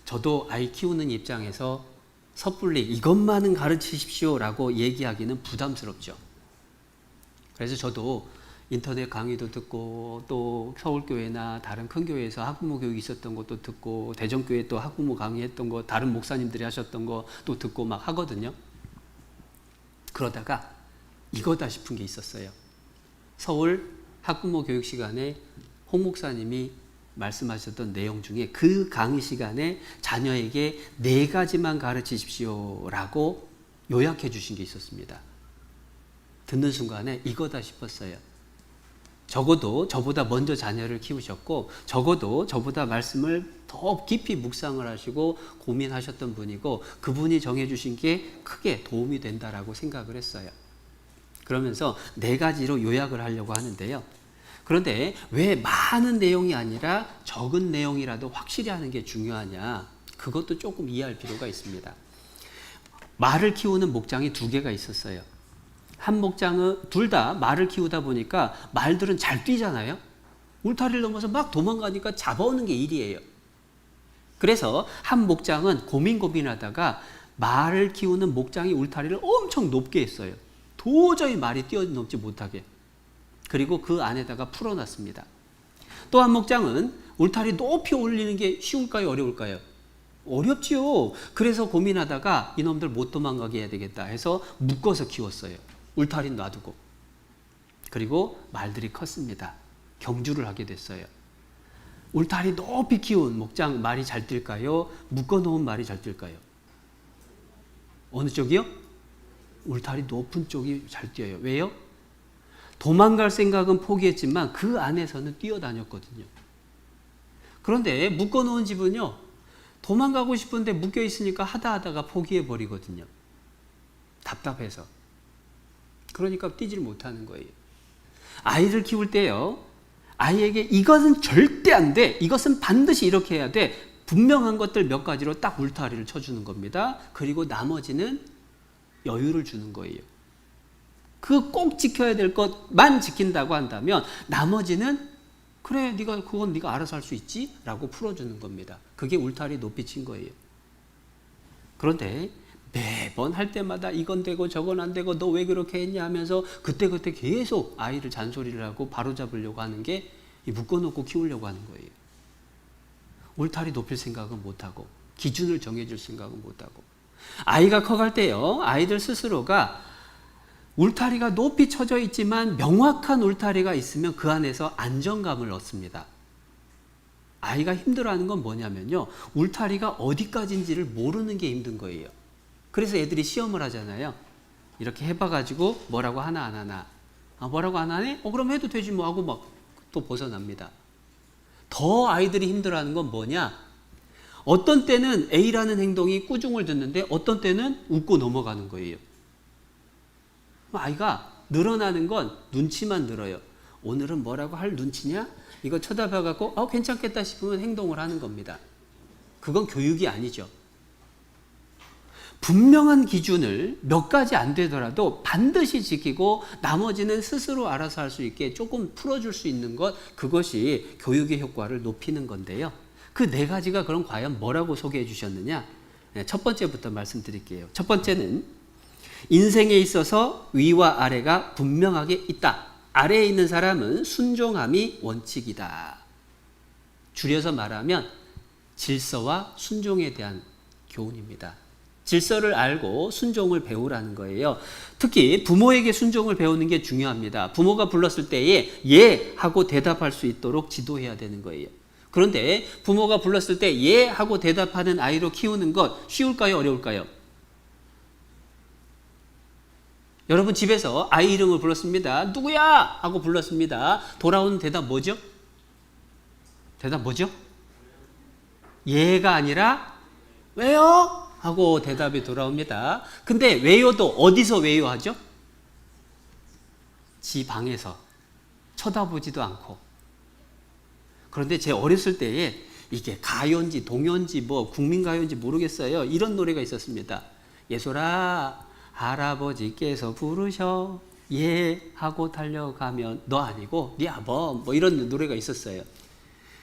저도 아이 키우는 입장에서 섣불리 이것만은 가르치십시오라고 얘기하기는 부담스럽죠. 그래서 저도 인터넷 강의도 듣고, 또 서울교회나 다른 큰 교회에서 학부모 교육이 있었던 것도 듣고, 대전교회 또 학부모 강의했던 거, 다른 목사님들이 하셨던 거 또 듣고 막 하거든요. 그러다가 이거다 싶은 게 있었어요. 서울 학부모 교육 시간에 홍 목사님이 말씀하셨던 내용 중에 그 강의 시간에 자녀에게 4가지만 가르치십시오라고 요약해 주신 게 있었습니다. 듣는 순간에 이거다 싶었어요. 적어도 저보다 먼저 자녀를 키우셨고, 적어도 저보다 말씀을 더 깊이 묵상을 하시고 고민하셨던 분이고, 그분이 정해주신 게 크게 도움이 된다라고 생각을 했어요. 그러면서 4가지로 요약을 하려고 하는데요. 그런데 왜 많은 내용이 아니라 적은 내용이라도 확실히 하는 게 중요하냐, 그것도 조금 이해할 필요가 있습니다. 말을 키우는 목장이 2개가 있었어요. 한 목장은 둘 다 말을 키우다 보니까 말들은 잘 뛰잖아요. 울타리를 넘어서 막 도망가니까 잡아오는 게 일이에요. 그래서 한 목장은 고민하다가 말을 키우는 목장이 울타리를 엄청 높게 했어요. 도저히 말이 뛰어넘지 못하게. 그리고 그 안에다가 풀어놨습니다. 또 한 목장은 울타리 높이 올리는 게 쉬울까요, 어려울까요? 어렵지요. 그래서 고민하다가 이놈들 못 도망가게 해야 되겠다 해서 묶어서 키웠어요. 울타리 놔두고. 그리고 말들이 컸습니다. 경주를 하게 됐어요. 울타리 높이 키운 목장 말이 잘 뛸까요? 묶어놓은 말이 잘 뛸까요? 어느 쪽이요? 울타리 높은 쪽이 잘 뛰어요. 왜요? 도망갈 생각은 포기했지만 그 안에서는 뛰어다녔거든요. 그런데 묶어놓은 집은요, 도망가고 싶은데 묶여있으니까 하다가 포기해버리거든요. 답답해서. 그러니까 뛰질 못하는 거예요. 아이를 키울 때요, 아이에게 이것은 절대 안 돼, 이것은 반드시 이렇게 해야 돼, 분명한 것들 몇 가지로 딱 울타리를 쳐주는 겁니다. 그리고 나머지는 여유를 주는 거예요. 그 꼭 지켜야 될 것만 지킨다고 한다면 나머지는 그래, 그건 네가 알아서 할 수 있지? 라고 풀어주는 겁니다. 그게 울타리 높이 친 거예요. 그런데 매번 할 때마다 이건 되고 저건 안 되고 너 왜 그렇게 했냐 하면서 그때 계속 아이를 잔소리를 하고 바로잡으려고 하는 게 묶어놓고 키우려고 하는 거예요. 울타리 높일 생각은 못하고 기준을 정해줄 생각은 못하고. 아이가 커갈 때요, 아이들 스스로가 울타리가 높이 쳐져 있지만 명확한 울타리가 있으면 그 안에서 안정감을 얻습니다. 아이가 힘들어하는 건 뭐냐면요, 울타리가 어디까지인지를 모르는 게 힘든 거예요. 그래서 애들이 시험을 하잖아요. 이렇게 해봐가지고 뭐라고 하나 안 하나. 뭐라고 안 하네? 그럼 해도 되지 뭐 하고 막 또 벗어납니다. 더 아이들이 힘들어하는 건 뭐냐? 어떤 때는 A라는 행동이 꾸중을 듣는데 어떤 때는 웃고 넘어가는 거예요. 아이가 늘어나는 건 눈치만 늘어요. 오늘은 뭐라고 할 눈치냐? 이거 쳐다봐갖고 괜찮겠다 싶으면 행동을 하는 겁니다. 그건 교육이 아니죠. 분명한 기준을 몇 가지 안 되더라도 반드시 지키고 나머지는 스스로 알아서 할 수 있게 조금 풀어줄 수 있는 것, 그것이 교육의 효과를 높이는 건데요. 그 네 가지가 그럼 과연 뭐라고 소개해 주셨느냐? 첫 번째부터 말씀드릴게요. 첫 번째는 인생에 있어서 위와 아래가 분명하게 있다. 아래에 있는 사람은 순종함이 원칙이다. 줄여서 말하면 질서와 순종에 대한 교훈입니다. 질서를 알고 순종을 배우라는 거예요. 특히 부모에게 순종을 배우는 게 중요합니다. 부모가 불렀을 때에 예 하고 대답할 수 있도록 지도해야 되는 거예요. 그런데 부모가 불렀을 때 예 하고 대답하는 아이로 키우는 것 쉬울까요? 어려울까요? 여러분 집에서 아이 이름을 불렀습니다. 누구야? 하고 불렀습니다. 돌아오는 대답 뭐죠? 대답 뭐죠? 예가 아니라 왜요? 하고 대답이 돌아옵니다. 근데 왜요도 어디서 왜요 하죠? 지 방에서 쳐다보지도 않고. 그런데 제 어렸을 때에 이게 가요인지 동요인지 뭐 국민가요인지 모르겠어요. 이런 노래가 있었습니다. 예솔아 할아버지께서 부르셔 예 하고 달려가면 너 아니고 네 아범, 뭐 이런 노래가 있었어요.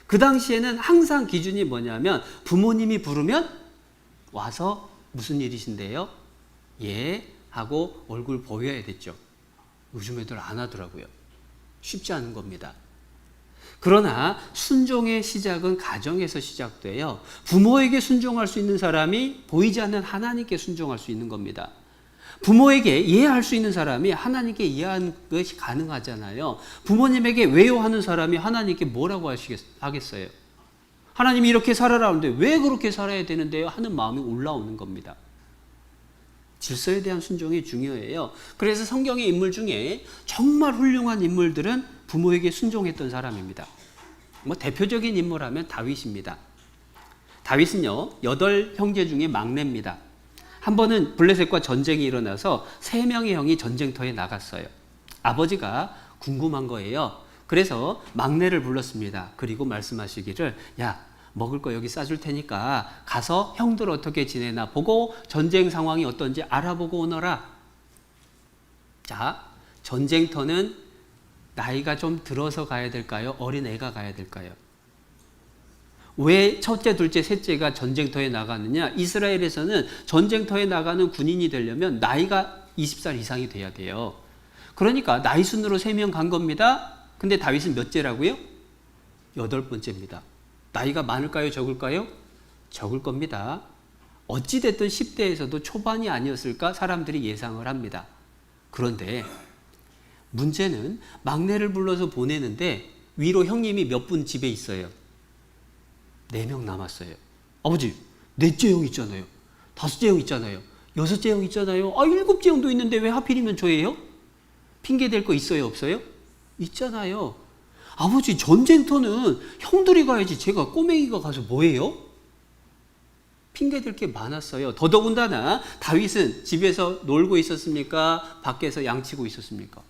그 당시에는 항상 기준이 뭐냐면 부모님이 부르면 와서 무슨 일이신데요? 예 하고 얼굴 보여야 됐죠. 요즘 애들 안 하더라고요. 쉽지 않은 겁니다. 그러나 순종의 시작은 가정에서 시작돼요. 부모에게 순종할 수 있는 사람이 보이지 않는 하나님께 순종할 수 있는 겁니다. 부모에게 이해할 수 있는 사람이 하나님께 이해하는 것이 가능하잖아요. 부모님에게 왜요 하는 사람이 하나님께 뭐라고 하겠어요? 하나님이 이렇게 살아라 하는데 왜 그렇게 살아야 되는데요? 하는 마음이 올라오는 겁니다. 질서에 대한 순종이 중요해요. 그래서 성경의 인물 중에 정말 훌륭한 인물들은 부모에게 순종했던 사람입니다. 뭐 대표적인 인물하면 다윗입니다. 다윗은요 8형제 중에 막내입니다. 한 번은 블레셋과 전쟁이 일어나서 3명의 형이 전쟁터에 나갔어요. 아버지가 궁금한 거예요. 그래서 막내를 불렀습니다. 그리고 말씀하시기를 야 먹을 거 여기 싸줄 테니까 가서 형들 어떻게 지내나 보고 전쟁 상황이 어떤지 알아보고 오너라. 자, 전쟁터는 나이가 좀 들어서 가야 될까요? 어린 애가 가야 될까요? 왜 첫째, 둘째, 셋째가 전쟁터에 나가느냐? 이스라엘에서는 전쟁터에 나가는 군인이 되려면 나이가 20살 이상이 돼야 돼요. 그러니까 나이 순으로 3명 간 겁니다. 근데 다윗은 몇째라고요? 8번째입니다. 나이가 많을까요? 적을까요? 적을 겁니다. 어찌됐든 10대에서도 초반이 아니었을까 사람들이 예상을 합니다. 그런데 문제는 막내를 불러서 보내는데 위로 형님이 몇 분 집에 있어요? 4명 남았어요. 아버지, 4째 형 있잖아요. 5째 형 있잖아요. 6째 형 있잖아요. 7째 형도 있는데 왜 하필이면 저예요? 핑계 댈 거 있어요, 없어요? 있잖아요. 아버지, 전쟁터는 형들이 가야지 제가 꼬맹이가 가서 뭐해요? 핑계 댈 게 많았어요. 더더군다나 다윗은 집에서 놀고 있었습니까? 밖에서 양치고 있었습니까?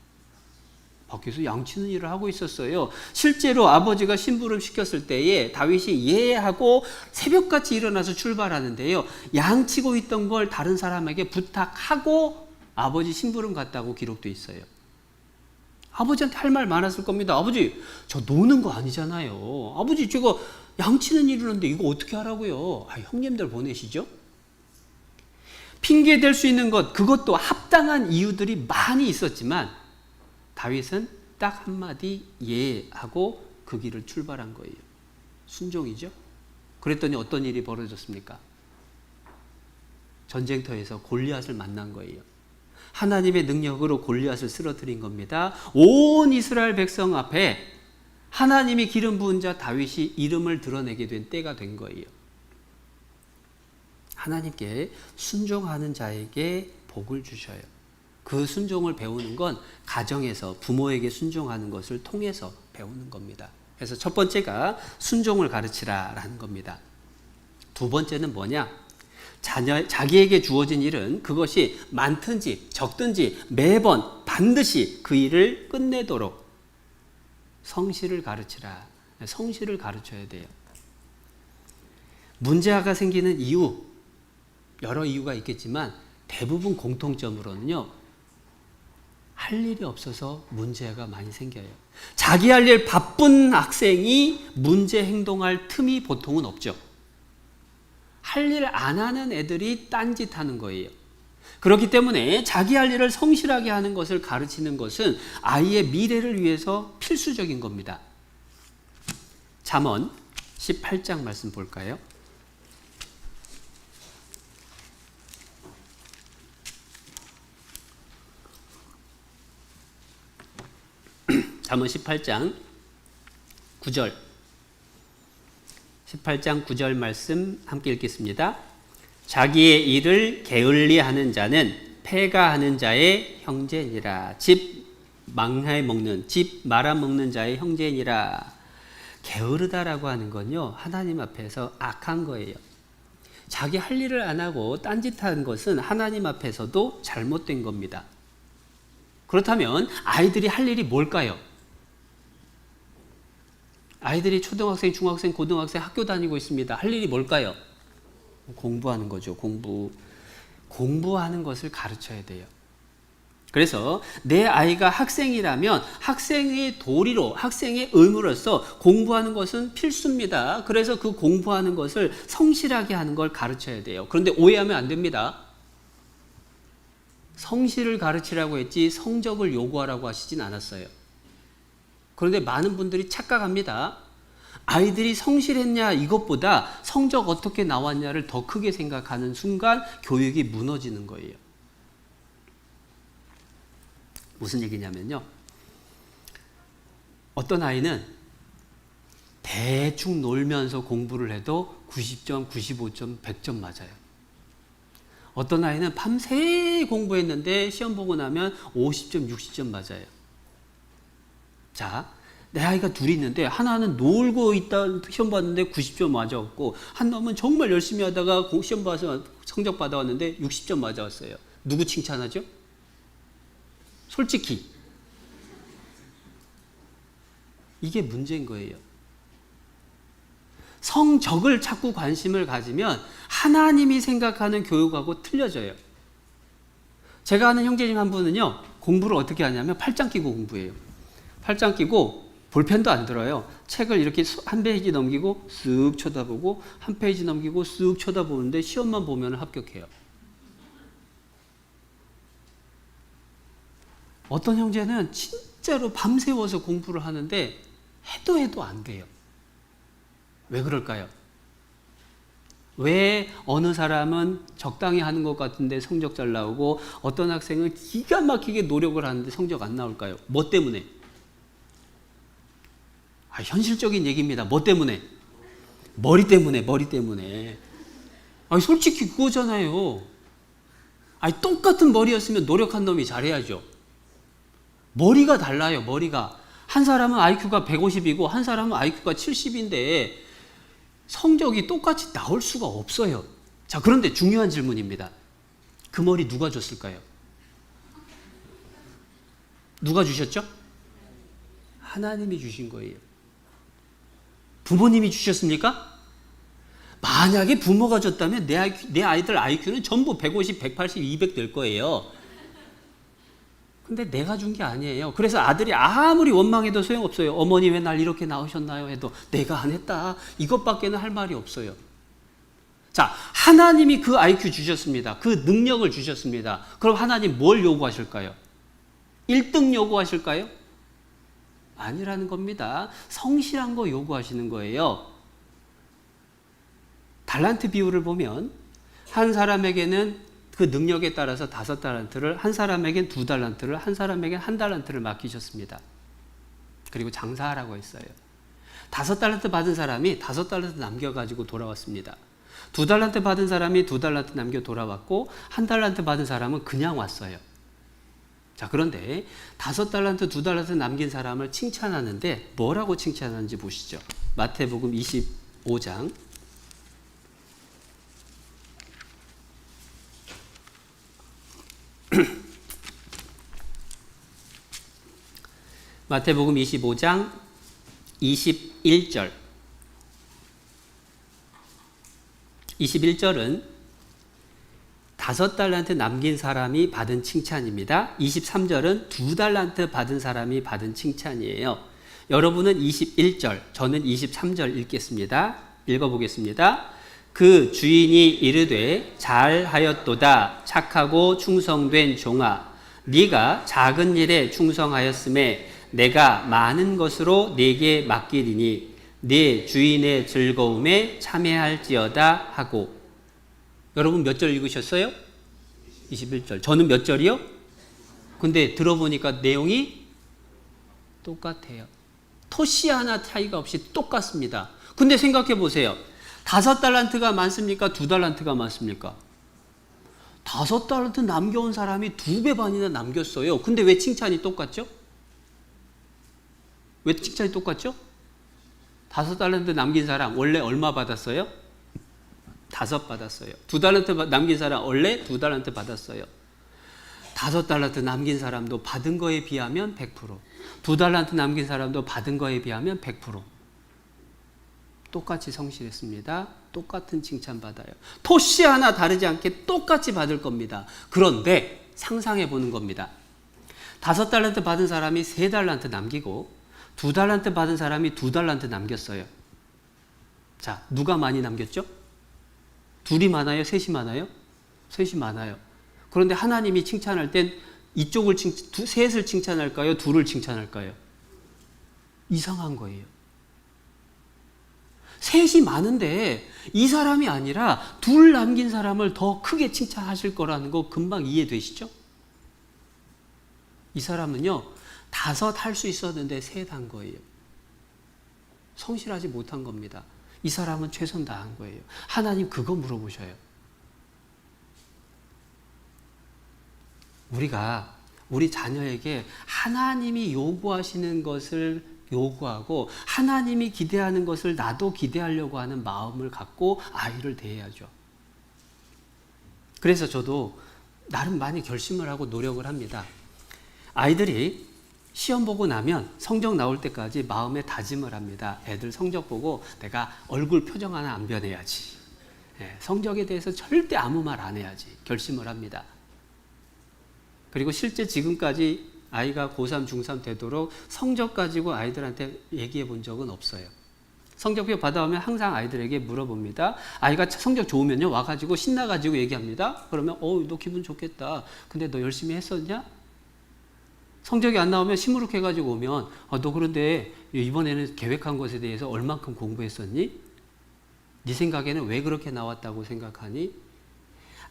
밖에서 양치는 일을 하고 있었어요. 실제로 아버지가 심부름 시켰을 때에 다윗이 예하고 새벽같이 일어나서 출발하는데요. 양치고 있던 걸 다른 사람에게 부탁하고 아버지 심부름 갔다고 기록돼 있어요. 아버지한테 할 말 많았을 겁니다. 아버지, 저 노는 거 아니잖아요. 아버지, 제가 양치는 일을 하는데 이거 어떻게 하라고요? 형님들 보내시죠? 핑계 댈 수 있는 것, 그것도 합당한 이유들이 많이 있었지만 다윗은 딱 한마디 예하고 그 길을 출발한 거예요. 순종이죠. 그랬더니 어떤 일이 벌어졌습니까? 전쟁터에서 골리앗을 만난 거예요. 하나님의 능력으로 골리앗을 쓰러뜨린 겁니다. 온 이스라엘 백성 앞에 하나님이 기름 부은 자 다윗이 이름을 드러내게 된 때가 된 거예요. 하나님께 순종하는 자에게 복을 주셔요. 그 순종을 배우는 건 가정에서 부모에게 순종하는 것을 통해서 배우는 겁니다. 그래서 첫 번째가 순종을 가르치라라는 겁니다. 두 번째는 뭐냐? 자기에게 주어진 일은 그것이 많든지 적든지 매번 반드시 그 일을 끝내도록 성실을 가르치라. 성실을 가르쳐야 돼요. 문제가 생기는 이유, 여러 이유가 있겠지만 대부분 공통점으로는요, 할 일이 없어서 문제가 많이 생겨요. 자기 할 일 바쁜 학생이 문제 행동할 틈이 보통은 없죠. 할 일 안 하는 애들이 딴짓하는 거예요. 그렇기 때문에 자기 할 일을 성실하게 하는 것을 가르치는 것은 아이의 미래를 위해서 필수적인 겁니다. 잠언 18장 말씀 볼까요? 잠언 18장 9절 18장 9절 말씀 함께 읽겠습니다. 자기의 일을 게을리하는 자는 패가 하는 자의 형제니라. 집 망해먹는, 집 말아먹는 자의 형제니라. 게으르다라고 하는 건요, 하나님 앞에서 악한 거예요. 자기 할 일을 안 하고 딴짓하는 것은 하나님 앞에서도 잘못된 겁니다. 그렇다면 아이들이 할 일이 뭘까요? 아이들이 초등학생, 중학생, 고등학생 학교 다니고 있습니다. 할 일이 뭘까요? 공부하는 거죠. 공부하는 것을 가르쳐야 돼요. 그래서 내 아이가 학생이라면 학생의 도리로, 학생의 의무로서 공부하는 것은 필수입니다. 그래서 그 공부하는 것을 성실하게 하는 걸 가르쳐야 돼요. 그런데 오해하면 안 됩니다. 성실을 가르치라고 했지 성적을 요구하라고 하시진 않았어요. 그런데 많은 분들이 착각합니다. 아이들이 성실했냐 이것보다 성적 어떻게 나왔냐를 더 크게 생각하는 순간 교육이 무너지는 거예요. 무슨 얘기냐면요, 어떤 아이는 대충 놀면서 공부를 해도 90점, 95점, 100점 맞아요. 어떤 아이는 밤새 공부했는데 시험 보고 나면 50점, 60점 맞아요. 자, 내 아이가 둘이 있는데 하나는 놀고 있다 시험 봤는데 90점 맞아왔고, 한 놈은 정말 열심히 하다가 시험 봐서 성적 받아왔는데 60점 맞아왔어요. 누구 칭찬하죠? 솔직히 이게 문제인 거예요. 성적을 자꾸 관심을 가지면 하나님이 생각하는 교육하고 틀려져요. 제가 아는 형제님 한 분은요, 공부를 어떻게 하냐면 팔짱 끼고 공부해요. 팔짱 끼고 볼펜도 안 들어요. 책을 이렇게 한 페이지 넘기고 쓱 쳐다보고 한 페이지 넘기고 쓱 쳐다보는데 시험만 보면 합격해요. 어떤 형제는 진짜로 밤새워서 공부를 하는데 해도 안 돼요. 왜 그럴까요? 왜 어느 사람은 적당히 하는 것 같은데 성적 잘 나오고 어떤 학생은 기가 막히게 노력을 하는데 성적 안 나올까요? 뭐 때문에? 현실적인 얘기입니다. 뭐 때문에? 머리 때문에, 머리 때문에. 솔직히 그거잖아요. 똑같은 머리였으면 노력한 놈이 잘해야죠. 머리가 달라요, 머리가. 한 사람은 IQ가 150이고 한 사람은 IQ가 70인데 성적이 똑같이 나올 수가 없어요. 자, 그런데 중요한 질문입니다. 그 머리 누가 줬을까요? 누가 주셨죠? 하나님이 주신 거예요. 부모님이 주셨습니까? 만약에 부모가 줬다면 내 아이들 IQ는 전부 150, 180, 200 될 거예요. 근데 내가 준 게 아니에요. 그래서 아들이 아무리 원망해도 소용없어요. 어머니 왜 날 이렇게 낳으셨나요? 해도 내가 안 했다. 이것밖에는 할 말이 없어요. 자, 하나님이 그 IQ 주셨습니다. 그 능력을 주셨습니다. 그럼 하나님 뭘 요구하실까요? 1등 요구하실까요? 아니라는 겁니다. 성실한 거 요구하시는 거예요. 달란트 비율을 보면 한 사람에게는 그 능력에 따라서 5달란트를, 한 사람에겐 2달란트를, 한 사람에겐 1달란트를 맡기셨습니다. 그리고 장사하라고 했어요. 5달란트 받은 사람이 5달란트 남겨가지고 돌아왔습니다. 2달란트 받은 사람이 2달란트 남겨 돌아왔고 1달란트 받은 사람은 그냥 왔어요. 자, 그런데 5달란트, 2달란트 남긴 사람을 칭찬하는데 뭐라고 칭찬하는지 보시죠. 마태복음 25장 마태복음 25장 21절 21절은 5달란트 남긴 사람이 받은 칭찬입니다. 23절은 2달란트 받은 사람이 받은 칭찬이에요. 여러분은 21절, 저는 23절 읽겠습니다. 읽어보겠습니다. 그 주인이 이르되 잘하였도다 착하고 충성된 종아 네가 작은 일에 충성하였음에 내가 많은 것으로 네게 맡기리니 네 주인의 즐거움에 참여할지어다 하고. 여러분 몇 절 읽으셨어요? 21절. 저는 몇 절이요? 근데 들어보니까 내용이 똑같아요. 토시 하나 차이가 없이 똑같습니다. 근데 생각해 보세요. 5달란트가 많습니까? 2달란트가 많습니까? 5달란트 남겨온 사람이 2배 반이나 남겼어요. 근데 왜 칭찬이 똑같죠? 왜 칭찬이 똑같죠? 5달란트 남긴 사람 원래 얼마 받았어요? 5 받았어요. 2달란트 남긴 사람 원래 2달란트 받았어요. 5달란트 남긴 사람도 받은 거에 비하면 100%, 2달란트 남긴 사람도 받은 거에 비하면 100%. 똑같이 성실했습니다. 똑같은 칭찬받아요. 토시 하나 다르지 않게 똑같이 받을 겁니다. 그런데 상상해 보는 겁니다. 5달란트 받은 사람이 3달란트 남기고 2달란트 받은 사람이 2달란트 남겼어요. 자, 누가 많이 남겼죠? 둘이 많아요? 셋이 많아요? 셋이 많아요. 그런데 하나님이 칭찬할 땐 이쪽을 셋을 칭찬할까요? 둘을 칭찬할까요? 이상한 거예요. 셋이 많은데 이 사람이 아니라 둘 남긴 사람을 더 크게 칭찬하실 거라는 거 금방 이해되시죠? 이 사람은요 5 할 수 있었는데 3 한 거예요. 성실하지 못한 겁니다. 이 사람은 최선 다한 거예요. 하나님 그거 물어보셔요. 우리가 우리 자녀에게 하나님이 요구하시는 것을 요구하고 하나님이 기대하는 것을 나도 기대하려고 하는 마음을 갖고 아이를 대해야죠. 그래서 저도 나름 많이 결심을 하고 노력을 합니다. 아이들이 시험 보고 나면 성적 나올 때까지 마음에 다짐을 합니다. 애들 성적 보고 내가 얼굴 표정 하나 안 변해야지. 성적에 대해서 절대 아무 말 안 해야지. 결심을 합니다. 그리고 실제 지금까지 아이가 고3, 중3 되도록 성적 가지고 아이들한테 얘기해 본 적은 없어요. 성적표 받아오면 항상 아이들에게 물어봅니다. 아이가 성적 좋으면요 와가지고 신나가지고 얘기합니다. 그러면 너 기분 좋겠다. 근데 너 열심히 했었냐? 성적이 안 나오면 시무룩해가지고 오면 너 그런데 이번에는 계획한 것에 대해서 얼만큼 공부했었니? 네 생각에는 왜 그렇게 나왔다고 생각하니?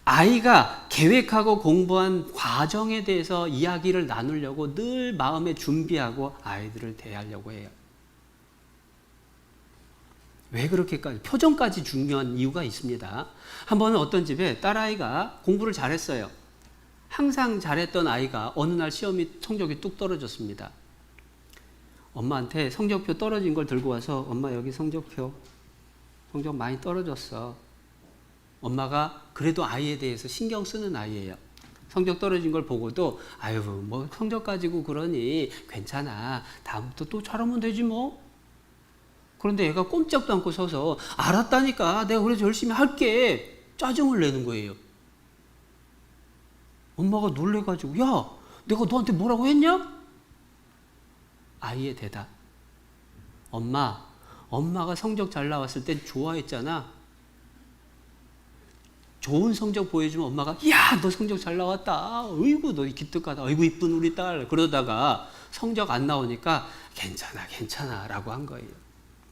아이가 계획하고 공부한 과정에 대해서 이야기를 나누려고 늘 마음에 준비하고 아이들을 대하려고 해요. 왜 그렇게까지 표정까지 중요한 이유가 있습니다. 한 번은 어떤 집에 딸아이가 공부를 잘했어요. 항상 잘했던 아이가 어느 날 시험이 성적이 뚝 떨어졌습니다. 엄마한테 성적표 떨어진 걸 들고 와서 엄마 여기 성적표 성적 많이 떨어졌어. 엄마가 그래도 아이에 대해서 신경 쓰는 아이예요. 성적 떨어진 걸 보고도 아유 뭐 성적 가지고 그러니 괜찮아. 다음부터 또 잘하면 되지 뭐. 그런데 얘가 꼼짝도 않고 서서 알았다니까 내가 그래서 열심히 할게. 짜증을 내는 거예요. 엄마가 놀래가지고 야 내가 너한테 뭐라고 했냐? 아이의 대답. 엄마가 성적 잘 나왔을 땐 좋아했잖아. 좋은 성적 보여주면 엄마가 야 너 성적 잘 나왔다. 어이구 너 기특하다. 어이구 이쁜 우리 딸. 그러다가 성적 안 나오니까 괜찮아 라고 한 거예요.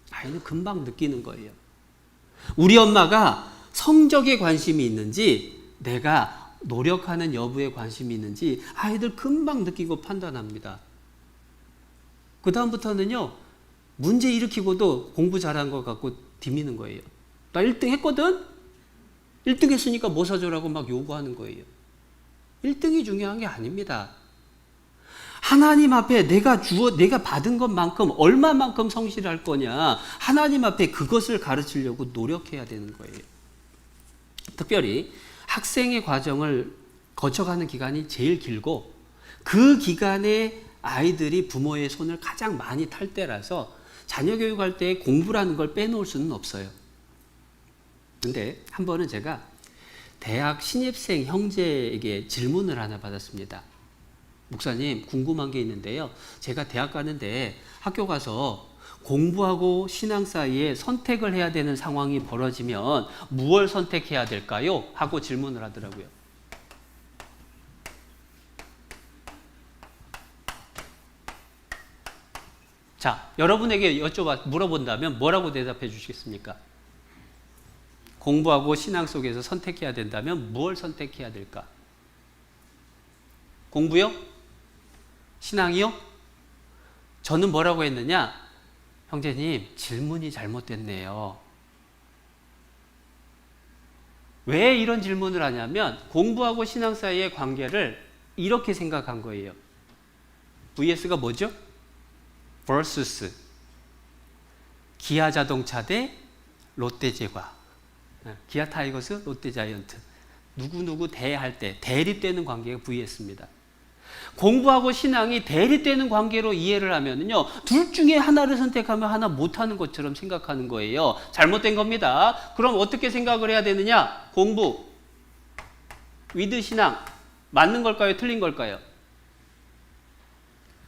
아이는 금방 느끼는 거예요. 우리 엄마가 성적에 관심이 있는지 내가 노력하는 여부에 관심이 있는지 아이들 금방 느끼고 판단합니다. 그 다음부터는요 문제 일으키고도 공부 잘한 것 같고 디미는 거예요. 나 1등 했거든? 1등 했으니까 뭐 사줘라고 막 요구하는 거예요. 1등이 중요한 게 아닙니다. 하나님 앞에 내가 받은 것만큼 얼마만큼 성실할 거냐. 하나님 앞에 그것을 가르치려고 노력해야 되는 거예요. 특별히 학생의 과정을 거쳐가는 기간이 제일 길고 그 기간에 아이들이 부모의 손을 가장 많이 탈 때라서 자녀 교육할 때 공부라는 걸 빼놓을 수는 없어요. 근데 한 번은 제가 대학 신입생 형제에게 질문을 하나 받았습니다. 목사님 궁금한 게 있는데요. 제가 대학 가는데 학교 가서 공부하고 신앙 사이에 선택을 해야 되는 상황이 벌어지면 무엇을 선택해야 될까요? 하고 질문을 하더라고요. 자, 여러분에게 물어본다면 뭐라고 대답해 주시겠습니까? 공부하고 신앙 속에서 선택해야 된다면 뭘 선택해야 될까? 공부요? 신앙이요? 저는 뭐라고 했느냐? 형제님, 질문이 잘못됐네요. 왜 이런 질문을 하냐면 공부하고 신앙 사이의 관계를 이렇게 생각한 거예요. VS가 뭐죠? vs 기아 자동차 대 롯데제과, 기아 타이거스, 롯데자이언트. 누구누구 대할 때 대립되는 관계가 VS입니다. 공부하고 신앙이 대립되는 관계로 이해를 하면요, 둘 중에 하나를 선택하면 하나 못하는 것처럼 생각하는 거예요. 잘못된 겁니다. 그럼 어떻게 생각을 해야 되느냐? 공부, 위드 신앙, 맞는 걸까요? 틀린 걸까요?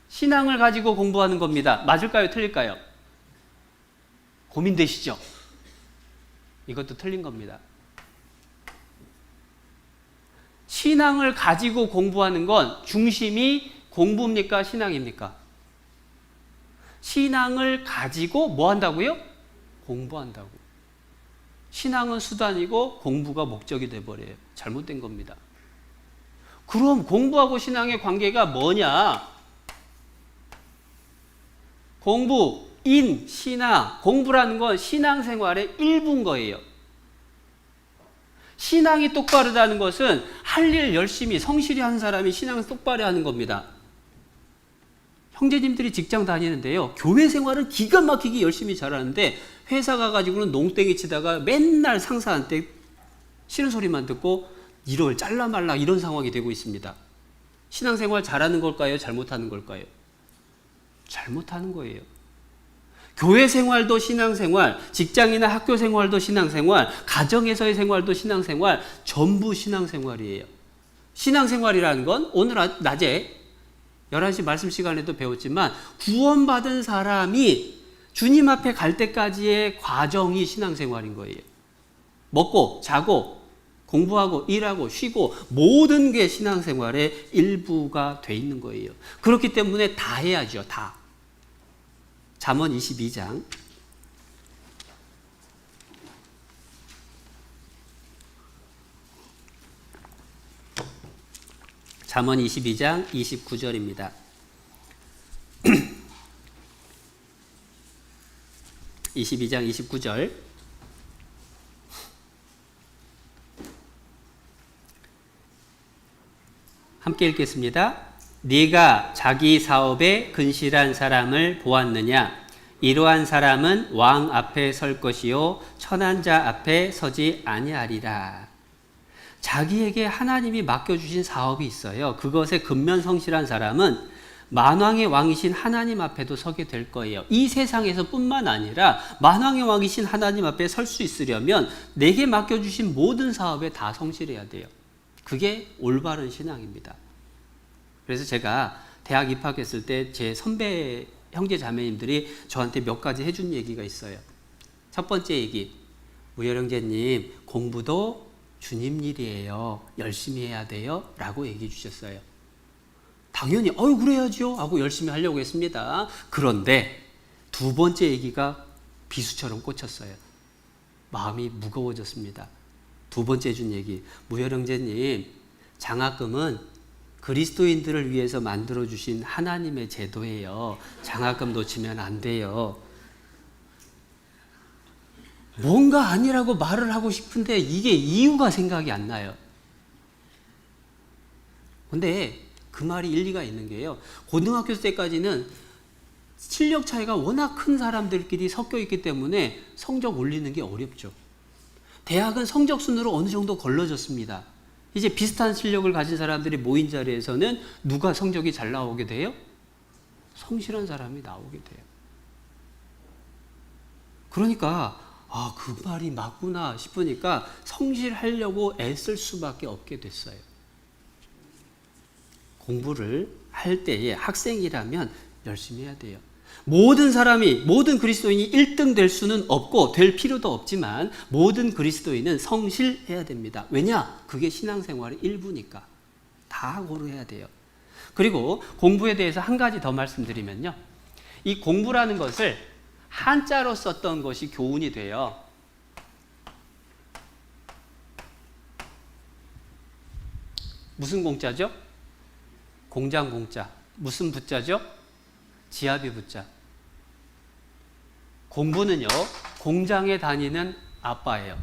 신앙을 가지고 공부하는 겁니다. 맞을까요? 틀릴까요? 고민되시죠? 이것도 틀린 겁니다. 신앙을 가지고 공부하는 건 중심이 공부입니까? 신앙입니까? 신앙을 가지고 뭐 한다고요? 공부한다고. 신앙은 수단이고 공부가 목적이 돼버려요. 잘못된 겁니다. 그럼 공부하고 신앙의 관계가 뭐냐? 공부, 신앙. 공부라는 건 신앙생활의 일부인 거예요. 신앙이 똑바르다는 것은 할 일 열심히 성실히 하는 사람이 신앙을 똑바로 하는 겁니다. 형제님들이 직장 다니는데요, 교회 생활은 기가 막히게 열심히 잘하는데 회사 가가지고는 농땡이 치다가 맨날 상사한테 싫은 소리만 듣고 일을 잘라 말라 이런 상황이 되고 있습니다. 신앙생활 잘하는 걸까요? 잘못하는 걸까요? 잘못하는 거예요. 교회 생활도 신앙생활, 직장이나 학교 생활도 신앙생활, 가정에서의 생활도 신앙생활, 전부 신앙생활이에요. 신앙생활이라는 건 오늘 낮에 11시 말씀 시간에도 배웠지만 구원받은 사람이 주님 앞에 갈 때까지의 과정이 신앙생활인 거예요. 먹고 자고 공부하고 일하고 쉬고 모든 게 신앙생활의 일부가 돼 있는 거예요. 그렇기 때문에 다 해야죠. 다. 잠언 22장 잠언 22장 29절입니다. 22장 29절 함께 읽겠습니다. 네가 자기 사업에 근실한 사람을 보았느냐? 이러한 사람은 왕 앞에 설 것이요 천한 자 앞에 서지 아니하리라. 자기에게 하나님이 맡겨주신 사업이 있어요. 그것에 근면성실한 사람은 만왕의 왕이신 하나님 앞에도 서게 될 거예요. 이 세상에서 뿐만 아니라 만왕의 왕이신 하나님 앞에 설 수 있으려면 내게 맡겨주신 모든 사업에 다 성실해야 돼요. 그게 올바른 신앙입니다. 그래서 제가 대학 입학했을 때 제 선배 형제 자매님들이 저한테 몇 가지 해준 얘기가 있어요. 첫 번째 얘기, 우열 형제님 공부도 주님 일이에요. 열심히 해야 돼요. 라고 얘기해 주셨어요. 당연히 그래야죠 하고 열심히 하려고 했습니다. 그런데 두 번째 얘기가 비수처럼 꽂혔어요. 마음이 무거워졌습니다. 두 번째 해준 얘기, 무열 형제님 장학금은 그리스도인들을 위해서 만들어주신 하나님의 제도예요. 장학금 놓치면 안 돼요. 뭔가 아니라고 말을 하고 싶은데 이게 이유가 생각이 안 나요. 근데 그 말이 일리가 있는 게요. 고등학교 때까지는 실력 차이가 워낙 큰 사람들끼리 섞여 있기 때문에 성적 올리는 게 어렵죠. 대학은 성적 순으로 어느 정도 걸러졌습니다. 이제 비슷한 실력을 가진 사람들이 모인 자리에서는 누가 성적이 잘 나오게 돼요? 성실한 사람이 나오게 돼요. 그러니까 그 말이 맞구나 싶으니까 성실하려고 애쓸 수밖에 없게 됐어요. 공부를 할 때에 학생이라면 열심히 해야 돼요. 모든 그리스도인이 1등 될 수는 없고 될 필요도 없지만 모든 그리스도인은 성실해야 됩니다. 왜냐? 그게 신앙생활의 일부니까. 다 고려해야 돼요. 그리고 공부에 대해서 한 가지 더 말씀드리면요. 이 공부라는 것을 한자로 썼던 것이 교훈이 돼요. 무슨 공자죠? 공장 공자. 무슨 부자죠? 지아비 부자. 공부는요, 공장에 다니는 아빠예요.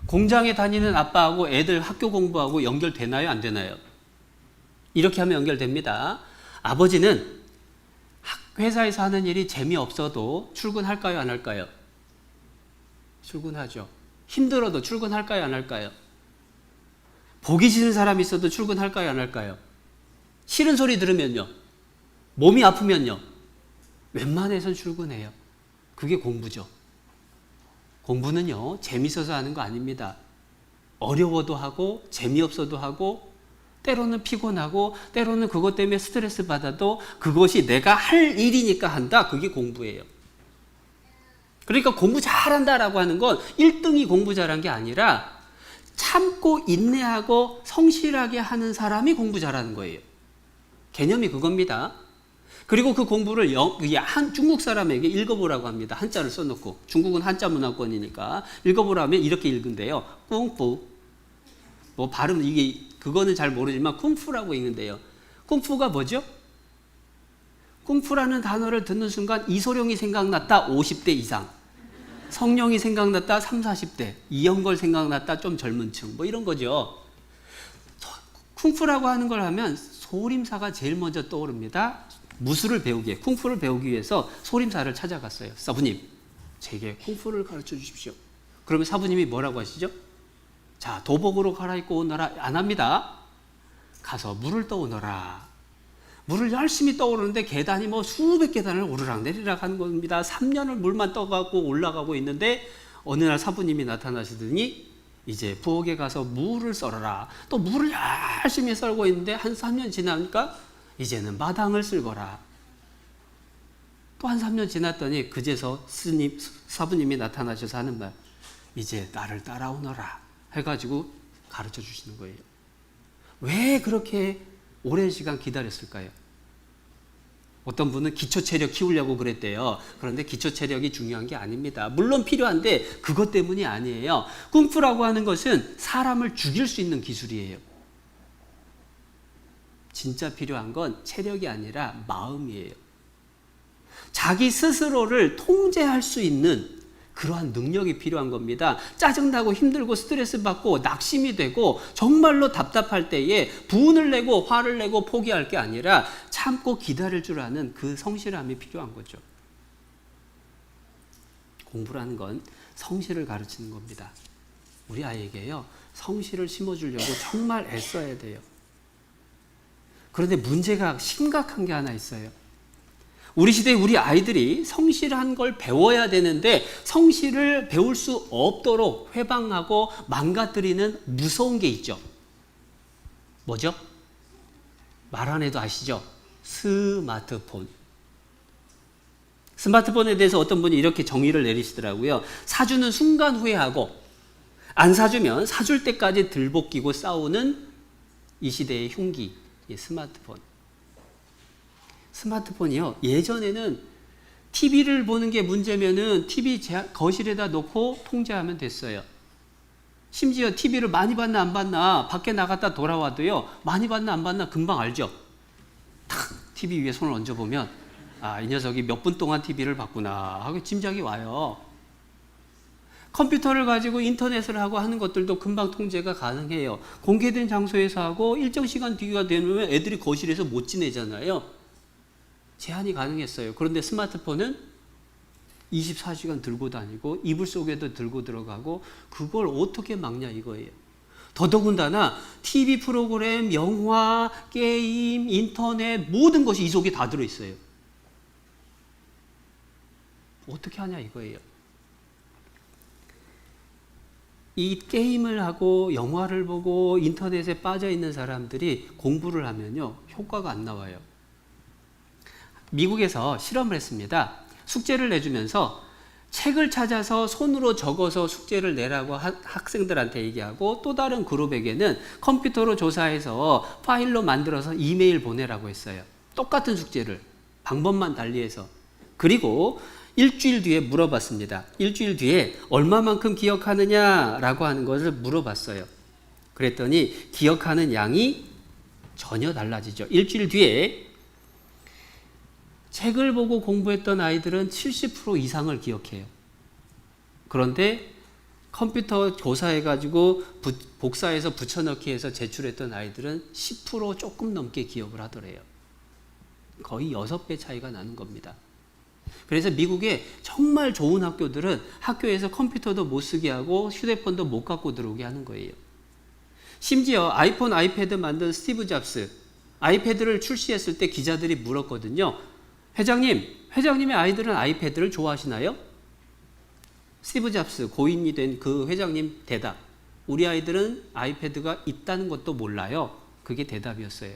공장에 다니는 아빠하고 애들 학교 공부하고 연결되나요? 안 되나요? 이렇게 하면 연결됩니다. 아버지는 회사에서 하는 일이 재미없어도 출근할까요? 안 할까요? 출근하죠. 힘들어도 출근할까요? 안 할까요? 보기 싫은 사람이 있어도 출근할까요? 안 할까요? 싫은 소리 들으면요. 몸이 아프면요. 웬만해선 출근해요. 그게 공부죠. 공부는요, 재밌어서 하는 거 아닙니다. 어려워도 하고, 재미없어도 하고, 때로는 피곤하고, 때로는 그것 때문에 스트레스 받아도 그것이 내가 할 일이니까 한다. 그게 공부예요. 그러니까 공부 잘한다라고 하는 건 1등이 공부 잘한 게 아니라 참고 인내하고 성실하게 하는 사람이 공부 잘하는 거예요. 개념이 그겁니다. 그리고 그 공부를 중국 사람에게 읽어보라고 합니다. 한자를 써놓고. 중국은 한자 문화권이니까 읽어보라면 이렇게 읽은데요. 꿍푸. 발음 그거는 잘 모르지만 쿵푸라고 읽는데요. 쿵푸가 뭐죠? 쿵푸라는 단어를 듣는 순간 이소룡이 생각났다 50대 이상. 성룡이 생각났다 30, 40대. 이영걸 생각났다 좀 젊은 층. 이런 거죠. 쿵푸라고 하는 걸 하면 소림사가 제일 먼저 떠오릅니다. 무술을 배우기에, 쿵푸를 배우기 위해서 소림사를 찾아갔어요. 사부님, 제게 쿵푸를 가르쳐 주십시오. 그러면 사부님이 뭐라고 하시죠? 자, 도복으로 갈아입고 오너라. 안 합니다. 가서 물을 떠오너라. 물을 열심히 떠오르는데 계단이 수백 계단을 오르락 내리락 하는 겁니다. 3년을 물만 떠가고 올라가고 있는데 어느 날 사부님이 나타나시더니 이제 부엌에 가서 물을 썰어라. 또 물을 열심히 썰고 있는데 한 3년 지나니까 이제는 마당을 쓸거라. 또 한 3년 지났더니 그제서 사부님이 나타나셔서 하는 말, 이제 나를 따라오너라 해가지고 가르쳐 주시는 거예요. 왜 그렇게 오랜 시간 기다렸을까요? 어떤 분은 기초 체력 키우려고 그랬대요. 그런데 기초 체력이 중요한 게 아닙니다. 물론 필요한데 그것 때문이 아니에요. 쿵푸라고 하는 것은 사람을 죽일 수 있는 기술이에요. 진짜 필요한 건 체력이 아니라 마음이에요. 자기 스스로를 통제할 수 있는 그러한 능력이 필요한 겁니다. 짜증나고 힘들고 스트레스 받고 낙심이 되고 정말로 답답할 때에 분을 내고 화를 내고 포기할 게 아니라 참고 기다릴 줄 아는 그 성실함이 필요한 거죠. 공부라는 건 성실을 가르치는 겁니다. 우리 아이에게요, 성실을 심어주려고 정말 애써야 돼요. 그런데 문제가 심각한 게 하나 있어요. 우리 시대에 우리 아이들이 성실한 걸 배워야 되는데 성실을 배울 수 없도록 회방하고 망가뜨리는 무서운 게 있죠. 뭐죠? 말 안 해도 아시죠? 스마트폰. 스마트폰에 대해서 어떤 분이 이렇게 정의를 내리시더라고요. 사주는 순간 후회하고 안 사주면 사줄 때까지 들볶이고 싸우는 이 시대의 흉기, 이 스마트폰. 스마트폰이요, 예전에는 TV를 보는 게 문제면은 TV 거실에다 놓고 통제하면 됐어요. 심지어 TV를 많이 봤나 안 봤나 밖에 나갔다 돌아와도요, 많이 봤나 안 봤나 금방 알죠. 탁 TV 위에 손을 얹어보면 이 녀석이 몇 분 동안 TV를 봤구나 하고 짐작이 와요. 컴퓨터를 가지고 인터넷을 하고 하는 것들도 금방 통제가 가능해요. 공개된 장소에서 하고 일정 시간 뒤가 되면 애들이 거실에서 못 지내잖아요. 제한이 가능했어요. 그런데 스마트폰은 24시간 들고 다니고 이불 속에도 들고 들어가고 그걸 어떻게 막냐 이거예요. 더더군다나 TV 프로그램, 영화, 게임, 인터넷 모든 것이 이 속에 다 들어있어요. 어떻게 하냐 이거예요. 이 게임을 하고 영화를 보고 인터넷에 빠져 있는 사람들이 공부를 하면요, 효과가 안 나와요. 미국에서 실험을 했습니다. 숙제를 내주면서 책을 찾아서 손으로 적어서 숙제를 내라고 학생들한테 얘기하고 또 다른 그룹에게는 컴퓨터로 조사해서 파일로 만들어서 이메일 보내라고 했어요. 똑같은 숙제를 방법만 달리해서. 그리고 일주일 뒤에 물어봤습니다. 일주일 뒤에 얼마만큼 기억하느냐라고 하는 것을 물어봤어요. 그랬더니 기억하는 양이 전혀 달라지죠. 일주일 뒤에 책을 보고 공부했던 아이들은 70% 이상을 기억해요. 그런데 컴퓨터 조사해가지고 복사해서 붙여넣기 해서 제출했던 아이들은 10% 조금 넘게 기억을 하더래요. 거의 6배 차이가 나는 겁니다. 그래서 미국의 정말 좋은 학교들은 학교에서 컴퓨터도 못 쓰게 하고 휴대폰도 못 갖고 들어오게 하는 거예요. 심지어 아이폰, 아이패드 만든 스티브 잡스, 아이패드를 출시했을 때 기자들이 물었거든요. 회장님의 아이들은 아이패드를 좋아하시나요? 스티브 잡스, 고인이 된 그 회장님 대답. 우리 아이들은 아이패드가 있다는 것도 몰라요. 그게 대답이었어요.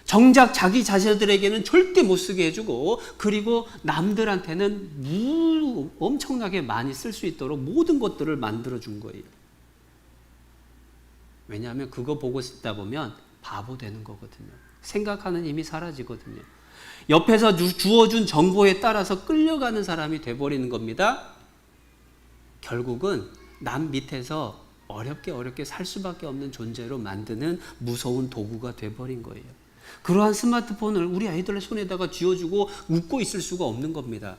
정작 자기 자녀들에게는 절대 못 쓰게 해주고, 그리고 남들한테는 엄청나게 많이 쓸 수 있도록 모든 것들을 만들어준 거예요. 왜냐하면 그거 보고 쓰다 보면 바보 되는 거거든요. 생각하는 힘이 사라지거든요. 옆에서 주어준 정보에 따라서 끌려가는 사람이 돼버리는 겁니다. 결국은 남 밑에서 어렵게 살 수밖에 없는 존재로 만드는 무서운 도구가 돼버린 거예요. 그러한 스마트폰을 우리 아이들의 손에다가 쥐어주고 웃고 있을 수가 없는 겁니다.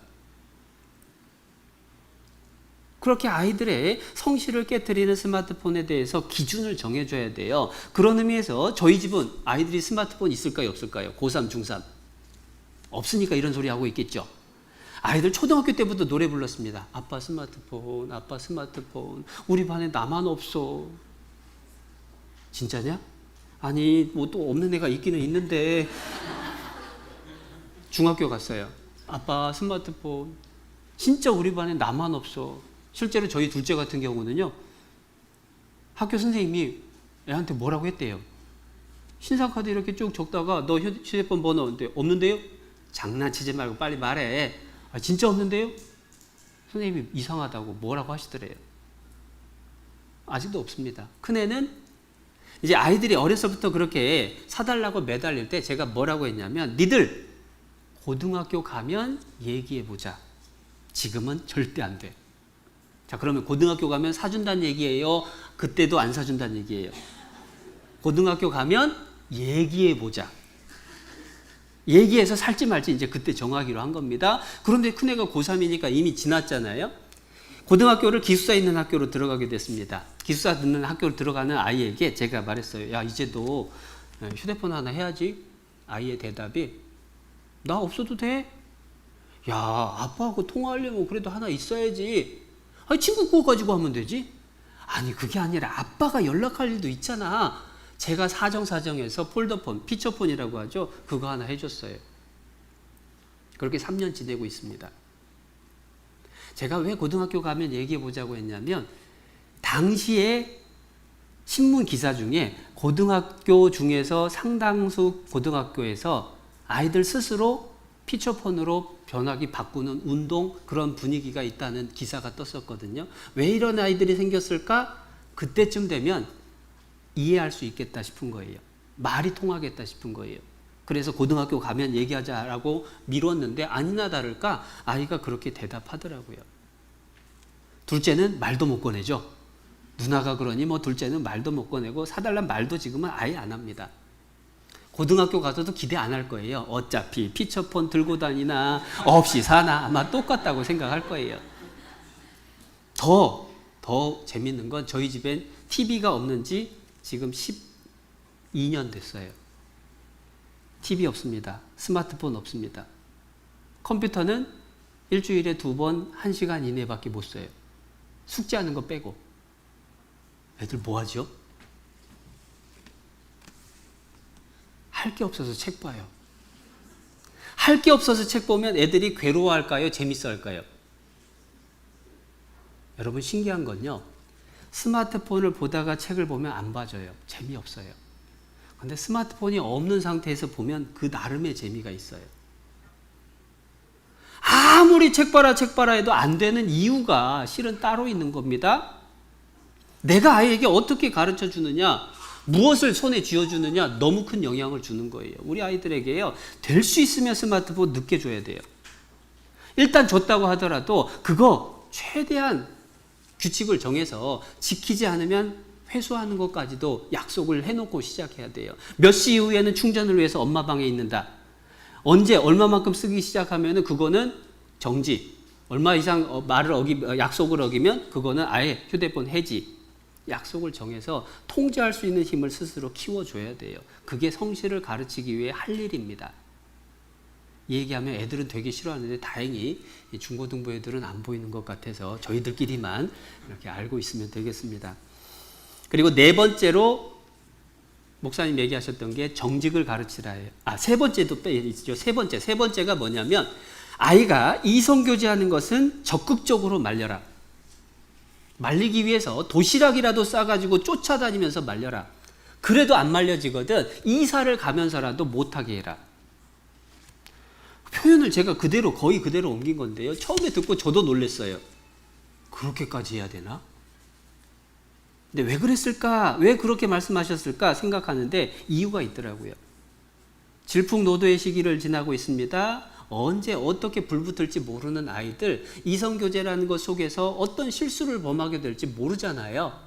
그렇게 아이들의 성실을 깨트리는 스마트폰에 대해서 기준을 정해줘야 돼요. 그런 의미에서 저희 집은 아이들이 스마트폰 있을까요, 없을까요? 고3, 중3. 없으니까 이런 소리 하고 있겠죠. 아이들 초등학교 때부터 노래 불렀습니다. 아빠 스마트폰, 아빠 스마트폰. 우리 반에 나만 없어. 진짜냐? 아니, 뭐 또 없는 애가 있기는 있는데. 중학교 갔어요. 아빠 스마트폰. 진짜 우리 반에 나만 없어. 실제로 저희 둘째 같은 경우는요, 학교 선생님이 애한테 뭐라고 했대요. 신상카드 이렇게 쭉 적다가 너 휴대폰 번호 없는데요? 장난치지 말고 빨리 말해. 진짜 없는데요? 선생님이 이상하다고 뭐라고 하시더래요. 아직도 없습니다. 큰애는 이제 아이들이 어려서부터 그렇게 사달라고 매달릴 때 제가 뭐라고 했냐면, 니들 고등학교 가면 얘기해보자. 지금은 절대 안 돼. 자, 그러면 고등학교 가면 사준다는 얘기예요? 그때도 안 사준다는 얘기예요? 고등학교 가면 얘기해보자. 얘기해서 살지 말지 이제 그때 정하기로 한 겁니다. 그런데 큰애가 고3이니까 이미 지났잖아요. 고등학교를 기숙사 있는 학교로 들어가게 됐습니다. 기숙사 있는 학교로 들어가는 아이에게 제가 말했어요. 야, 이제 너 휴대폰 하나 해야지. 아이의 대답이 나 없어도 돼? 야, 아빠하고 통화하려면 그래도 하나 있어야지. 아니, 친구 그거 가지고 하면 되지. 아니, 그게 아니라 아빠가 연락할 일도 있잖아. 제가 사정사정해서 폴더폰, 피처폰이라고 하죠. 그거 하나 해줬어요. 그렇게 3년 지내고 있습니다. 제가 왜 고등학교 가면 얘기해 보자고 했냐면, 당시에 신문 기사 중에 고등학교 중에서 상당수 고등학교에서 아이들 스스로 피처폰으로 변화기 바꾸는 운동, 그런 분위기가 있다는 기사가 떴었거든요. 왜 이런 아이들이 생겼을까? 그때쯤 되면 이해할 수 있겠다 싶은 거예요. 말이 통하겠다 싶은 거예요. 그래서 고등학교 가면 얘기하자라고 미뤘는데 아니나 다를까 아이가 그렇게 대답하더라고요. 둘째는 말도 못 꺼내죠. 누나가 그러니 뭐 둘째는 말도 못 꺼내고 사달란 말도 지금은 아예 안 합니다. 고등학교 가서도 기대 안 할 거예요. 어차피 피처폰 들고 다니나 없이 사나 아마 똑같다고 생각할 거예요. 더 재밌는 건 저희 집엔 TV가 없는 지 지금 12년 됐어요. TV 없습니다. 스마트폰 없습니다. 컴퓨터는 일주일에 2번 1시간 이내밖에 못 써요. 숙제하는 거 빼고. 애들 뭐 하죠? 할 게 없어서 책 봐요. 할 게 없어서 책 보면 애들이 괴로워할까요? 재밌어할까요? 여러분, 신기한 건요, 스마트폰을 보다가 책을 보면 안 봐져요. 재미없어요. 근데 스마트폰이 없는 상태에서 보면 그 나름의 재미가 있어요. 아무리 책 봐라 해도 안 되는 이유가 실은 따로 있는 겁니다. 내가 아이에게 어떻게 가르쳐 주느냐, 무엇을 손에 쥐어주느냐, 너무 큰 영향을 주는 거예요. 우리 아이들에게요, 될 수 있으면 스마트폰 늦게 줘야 돼요. 일단 줬다고 하더라도 그거 최대한 규칙을 정해서 지키지 않으면 회수하는 것까지도 약속을 해놓고 시작해야 돼요. 몇 시 이후에는 충전을 위해서 엄마 방에 있는다. 언제 얼마만큼 쓰기 시작하면은 그거는 정지. 얼마 이상 약속을 어기면 그거는 아예 휴대폰 해지. 약속을 정해서 통제할 수 있는 힘을 스스로 키워줘야 돼요. 그게 성실을 가르치기 위해 할 일입니다. 이 얘기하면 애들은 되게 싫어하는데 다행히 중고등부 애들은 안 보이는 것 같아서 저희들끼리만 이렇게 알고 있으면 되겠습니다. 그리고 네 번째로 목사님 얘기하셨던 게 정직을 가르치라예요. 세 번째도 빼야죠. 세 번째가 뭐냐면 아이가 이성교제하는 것은 적극적으로 말려라. 말리기 위해서 도시락이라도 싸가지고 쫓아다니면서 말려라. 그래도 안 말려지거든. 이사를 가면서라도 못하게 해라. 표현을 제가 거의 그대로 옮긴 건데요. 처음에 듣고 저도 놀랐어요. 그렇게까지 해야 되나? 근데 왜 그랬을까? 왜 그렇게 말씀하셨을까? 생각하는데 이유가 있더라고요. 질풍노도의 시기를 지나고 있습니다. 언제 어떻게 불붙을지 모르는 아이들, 이성교제라는 것 속에서 어떤 실수를 범하게 될지 모르잖아요.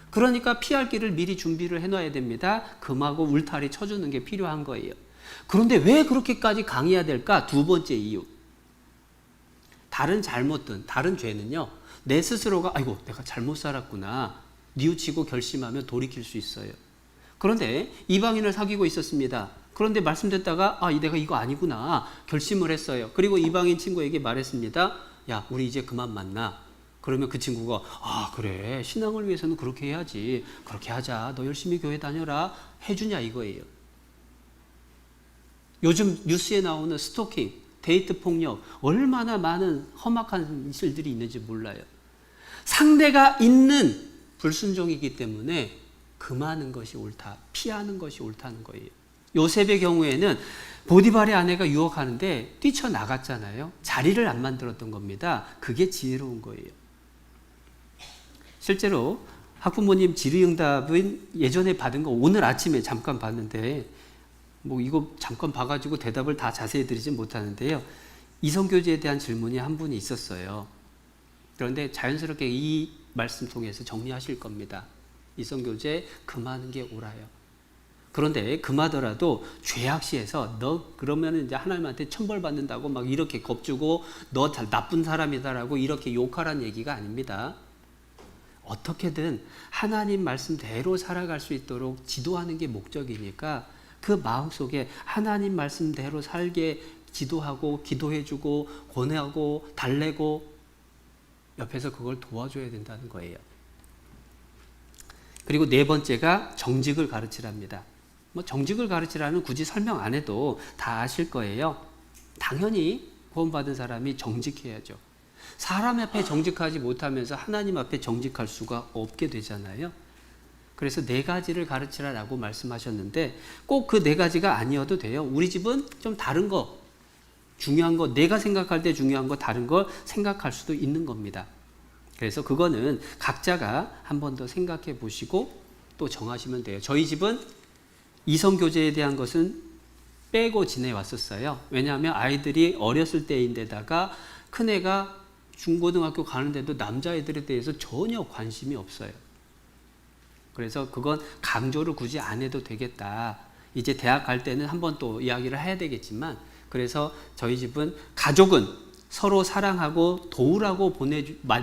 그러니까 피할 길을 미리 준비를 해놔야 됩니다. 금하고 울타리 쳐주는 게 필요한 거예요. 그런데 왜 그렇게까지 강해야 될까? 두 번째 이유. 다른 잘못든, 다른 죄는요, 내 스스로가 아이고 내가 잘못 살았구나 뉘우치고 결심하면 돌이킬 수 있어요. 그런데 이방인을 사귀고 있었습니다. 그런데 말씀 듣다가 내가 이거 아니구나 결심을 했어요. 그리고 이방인 친구에게 말했습니다. 야, 우리 이제 그만 만나. 그러면 그 친구가 그래, 신앙을 위해서는 그렇게 해야지. 그렇게 하자. 너 열심히 교회 다녀라. 해주냐 이거예요. 요즘 뉴스에 나오는 스토킹, 데이트 폭력, 얼마나 많은 험악한 일들이 있는지 몰라요. 상대가 있는 불순종이기 때문에 금하는 것이 옳다, 피하는 것이 옳다는 거예요. 요셉의 경우에는 보디발의 아내가 유혹하는데 뛰쳐나갔잖아요. 자리를 안 만들었던 겁니다. 그게 지혜로운 거예요. 실제로 학부모님 질의응답은 예전에 받은 거 오늘 아침에 잠깐 봤는데 이거 잠깐 봐가지고 대답을 다 자세히 드리진 못하는데요. 이성교제에 대한 질문이 한 분이 있었어요. 그런데 자연스럽게 이 말씀 통해서 정리하실 겁니다. 이성교제 금하는 게 옳아요. 그런데 금하더라도 죄악시에서 너 그러면 이제 하나님한테 천벌 받는다고 막 이렇게 겁주고 너 나쁜 사람이다라고 이렇게 욕하라는 얘기가 아닙니다. 어떻게든 하나님 말씀대로 살아갈 수 있도록 지도하는 게 목적이니까 그 마음속에 하나님 말씀대로 살게 지도하고 기도해주고 권해하고 달래고 옆에서 그걸 도와줘야 된다는 거예요. 그리고 네 번째가 정직을 가르치랍니다. 뭐 정직을 가르치라는 굳이 설명 안 해도 다 아실 거예요. 당연히 구원받은 사람이 정직해야죠. 사람 앞에 정직하지 못하면서 하나님 앞에 정직할 수가 없게 되잖아요. 그래서 네 가지를 가르치라라고 말씀하셨는데 꼭 그 네 가지가 아니어도 돼요. 우리 집은 좀 다른 거, 중요한 거, 내가 생각할 때 중요한 거 다른 걸 생각할 수도 있는 겁니다. 그래서 그거는 각자가 한 번 더 생각해 보시고 또 정하시면 돼요. 저희 집은 이성교제에 대한 것은 빼고 지내왔었어요. 왜냐하면 아이들이 어렸을 때인데다가 큰애가 중고등학교 가는데도 남자애들에 대해서 전혀 관심이 없어요. 그래서 그건 강조를 굳이 안 해도 되겠다. 이제 대학 갈 때는 한번 또 이야기를 해야 되겠지만 그래서 저희 집은 가족은 서로 사랑하고 도우라고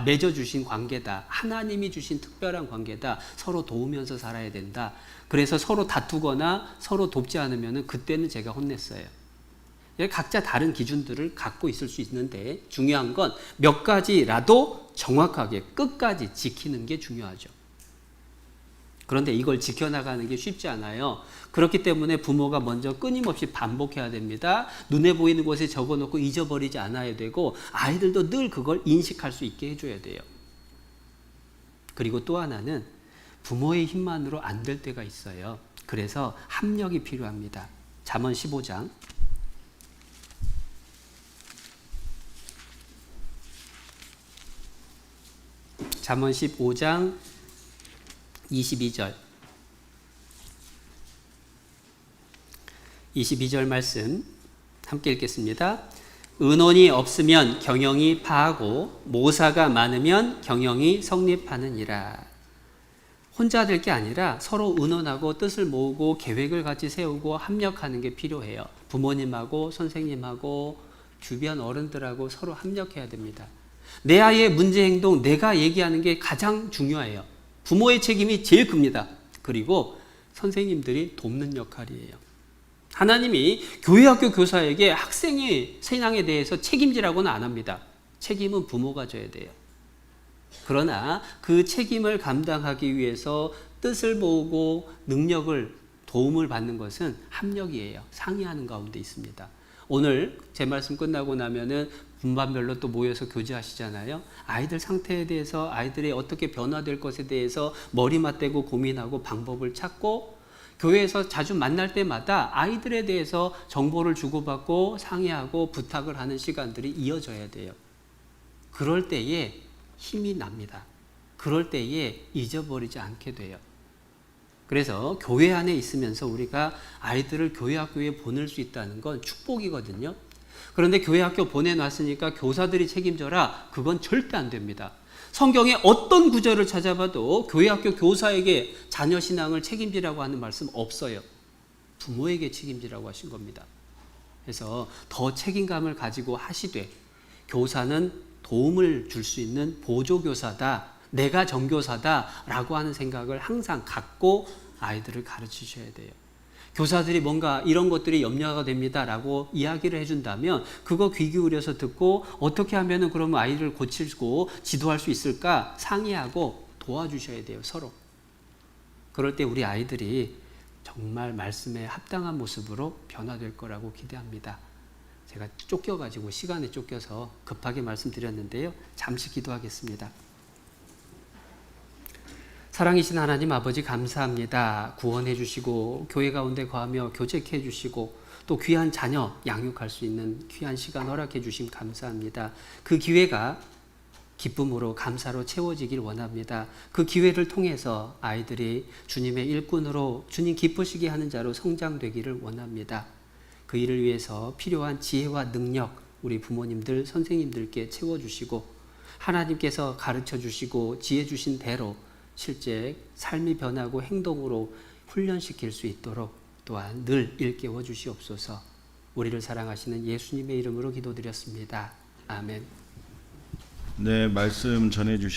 맺어주신 관계다. 하나님이 주신 특별한 관계다. 서로 도우면서 살아야 된다. 그래서 서로 다투거나 서로 돕지 않으면 그때는 제가 혼냈어요. 각자 다른 기준들을 갖고 있을 수 있는데 중요한 건 몇 가지라도 정확하게 끝까지 지키는 게 중요하죠. 그런데 이걸 지켜나가는 게 쉽지 않아요. 그렇기 때문에 부모가 먼저 끊임없이 반복해야 됩니다. 눈에 보이는 곳에 적어놓고 잊어버리지 않아야 되고 아이들도 늘 그걸 인식할 수 있게 해줘야 돼요. 그리고 또 하나는 부모의 힘만으로 안 될 때가 있어요. 그래서 합력이 필요합니다. 잠언 15장 잠언 15장 22절 22절 말씀 함께 읽겠습니다. 의논이 없으면 경영이 파하고 모사가 많으면 경영이 성립하느니라. 혼자 될 게 아니라 서로 의논하고 뜻을 모으고 계획을 같이 세우고 합력하는 게 필요해요. 부모님하고 선생님하고 주변 어른들하고 서로 합력해야 됩니다. 내 아이의 문제 행동 내가 얘기하는 게 가장 중요해요. 부모의 책임이 제일 큽니다. 그리고 선생님들이 돕는 역할이에요. 하나님이 교회학교 교사에게 학생의 신앙에 대해서 책임지라고는 안 합니다. 책임은 부모가 져야 돼요. 그러나 그 책임을 감당하기 위해서 뜻을 모으고 능력을 도움을 받는 것은 합력이에요. 상의하는 가운데 있습니다. 오늘 제 말씀 끝나고 나면은 분반별로 또 모여서 교제하시잖아요. 아이들 상태에 대해서 아이들이 어떻게 변화될 것에 대해서 머리 맞대고 고민하고 방법을 찾고 교회에서 자주 만날 때마다 아이들에 대해서 정보를 주고받고 상의하고 부탁을 하는 시간들이 이어져야 돼요. 그럴 때에 힘이 납니다. 그럴 때에 잊어버리지 않게 돼요. 그래서 교회 안에 있으면서 우리가 아이들을 교회학교에 보낼 수 있다는 건 축복이거든요. 그런데 교회학교 보내놨으니까 교사들이 책임져라. 그건 절대 안 됩니다. 성경에 어떤 구절을 찾아봐도 교회학교 교사에게 자녀 신앙을 책임지라고 하는 말씀 없어요. 부모에게 책임지라고 하신 겁니다. 그래서 더 책임감을 가지고 하시되 교사는 도움을 줄 수 있는 보조교사다. 내가 정교사다 라고 하는 생각을 항상 갖고 아이들을 가르치셔야 돼요. 교사들이 뭔가 이런 것들이 염려가 됩니다 라고 이야기를 해준다면 그거 귀 기울여서 듣고 어떻게 하면 그러면 아이를 고치고 지도할 수 있을까 상의하고 도와주셔야 돼요. 서로. 그럴 때 우리 아이들이 정말 말씀에 합당한 모습으로 변화될 거라고 기대합니다. 제가 쫓겨가지고 시간에 쫓겨서 급하게 말씀드렸는데요. 잠시 기도하겠습니다. 사랑이신 하나님 아버지 감사합니다. 구원해 주시고 교회 가운데 거하며 교제해 주시고 또 귀한 자녀 양육할 수 있는 귀한 시간 허락해 주심 감사합니다. 그 기회가 기쁨으로 감사로 채워지길 원합니다. 그 기회를 통해서 아이들이 주님의 일꾼으로 주님 기쁘시게 하는 자로 성장되기를 원합니다. 그 일을 위해서 필요한 지혜와 능력 우리 부모님들 선생님들께 채워주시고 하나님께서 가르쳐 주시고 지혜 주신 대로 실제 삶이 변하고 행동으로 훈련시킬 수 있도록 또한 늘 일깨워 주시옵소서. 우리를 사랑하시는 예수님의 이름으로 기도드렸습니다. 아멘. 네, 말씀 전해 주시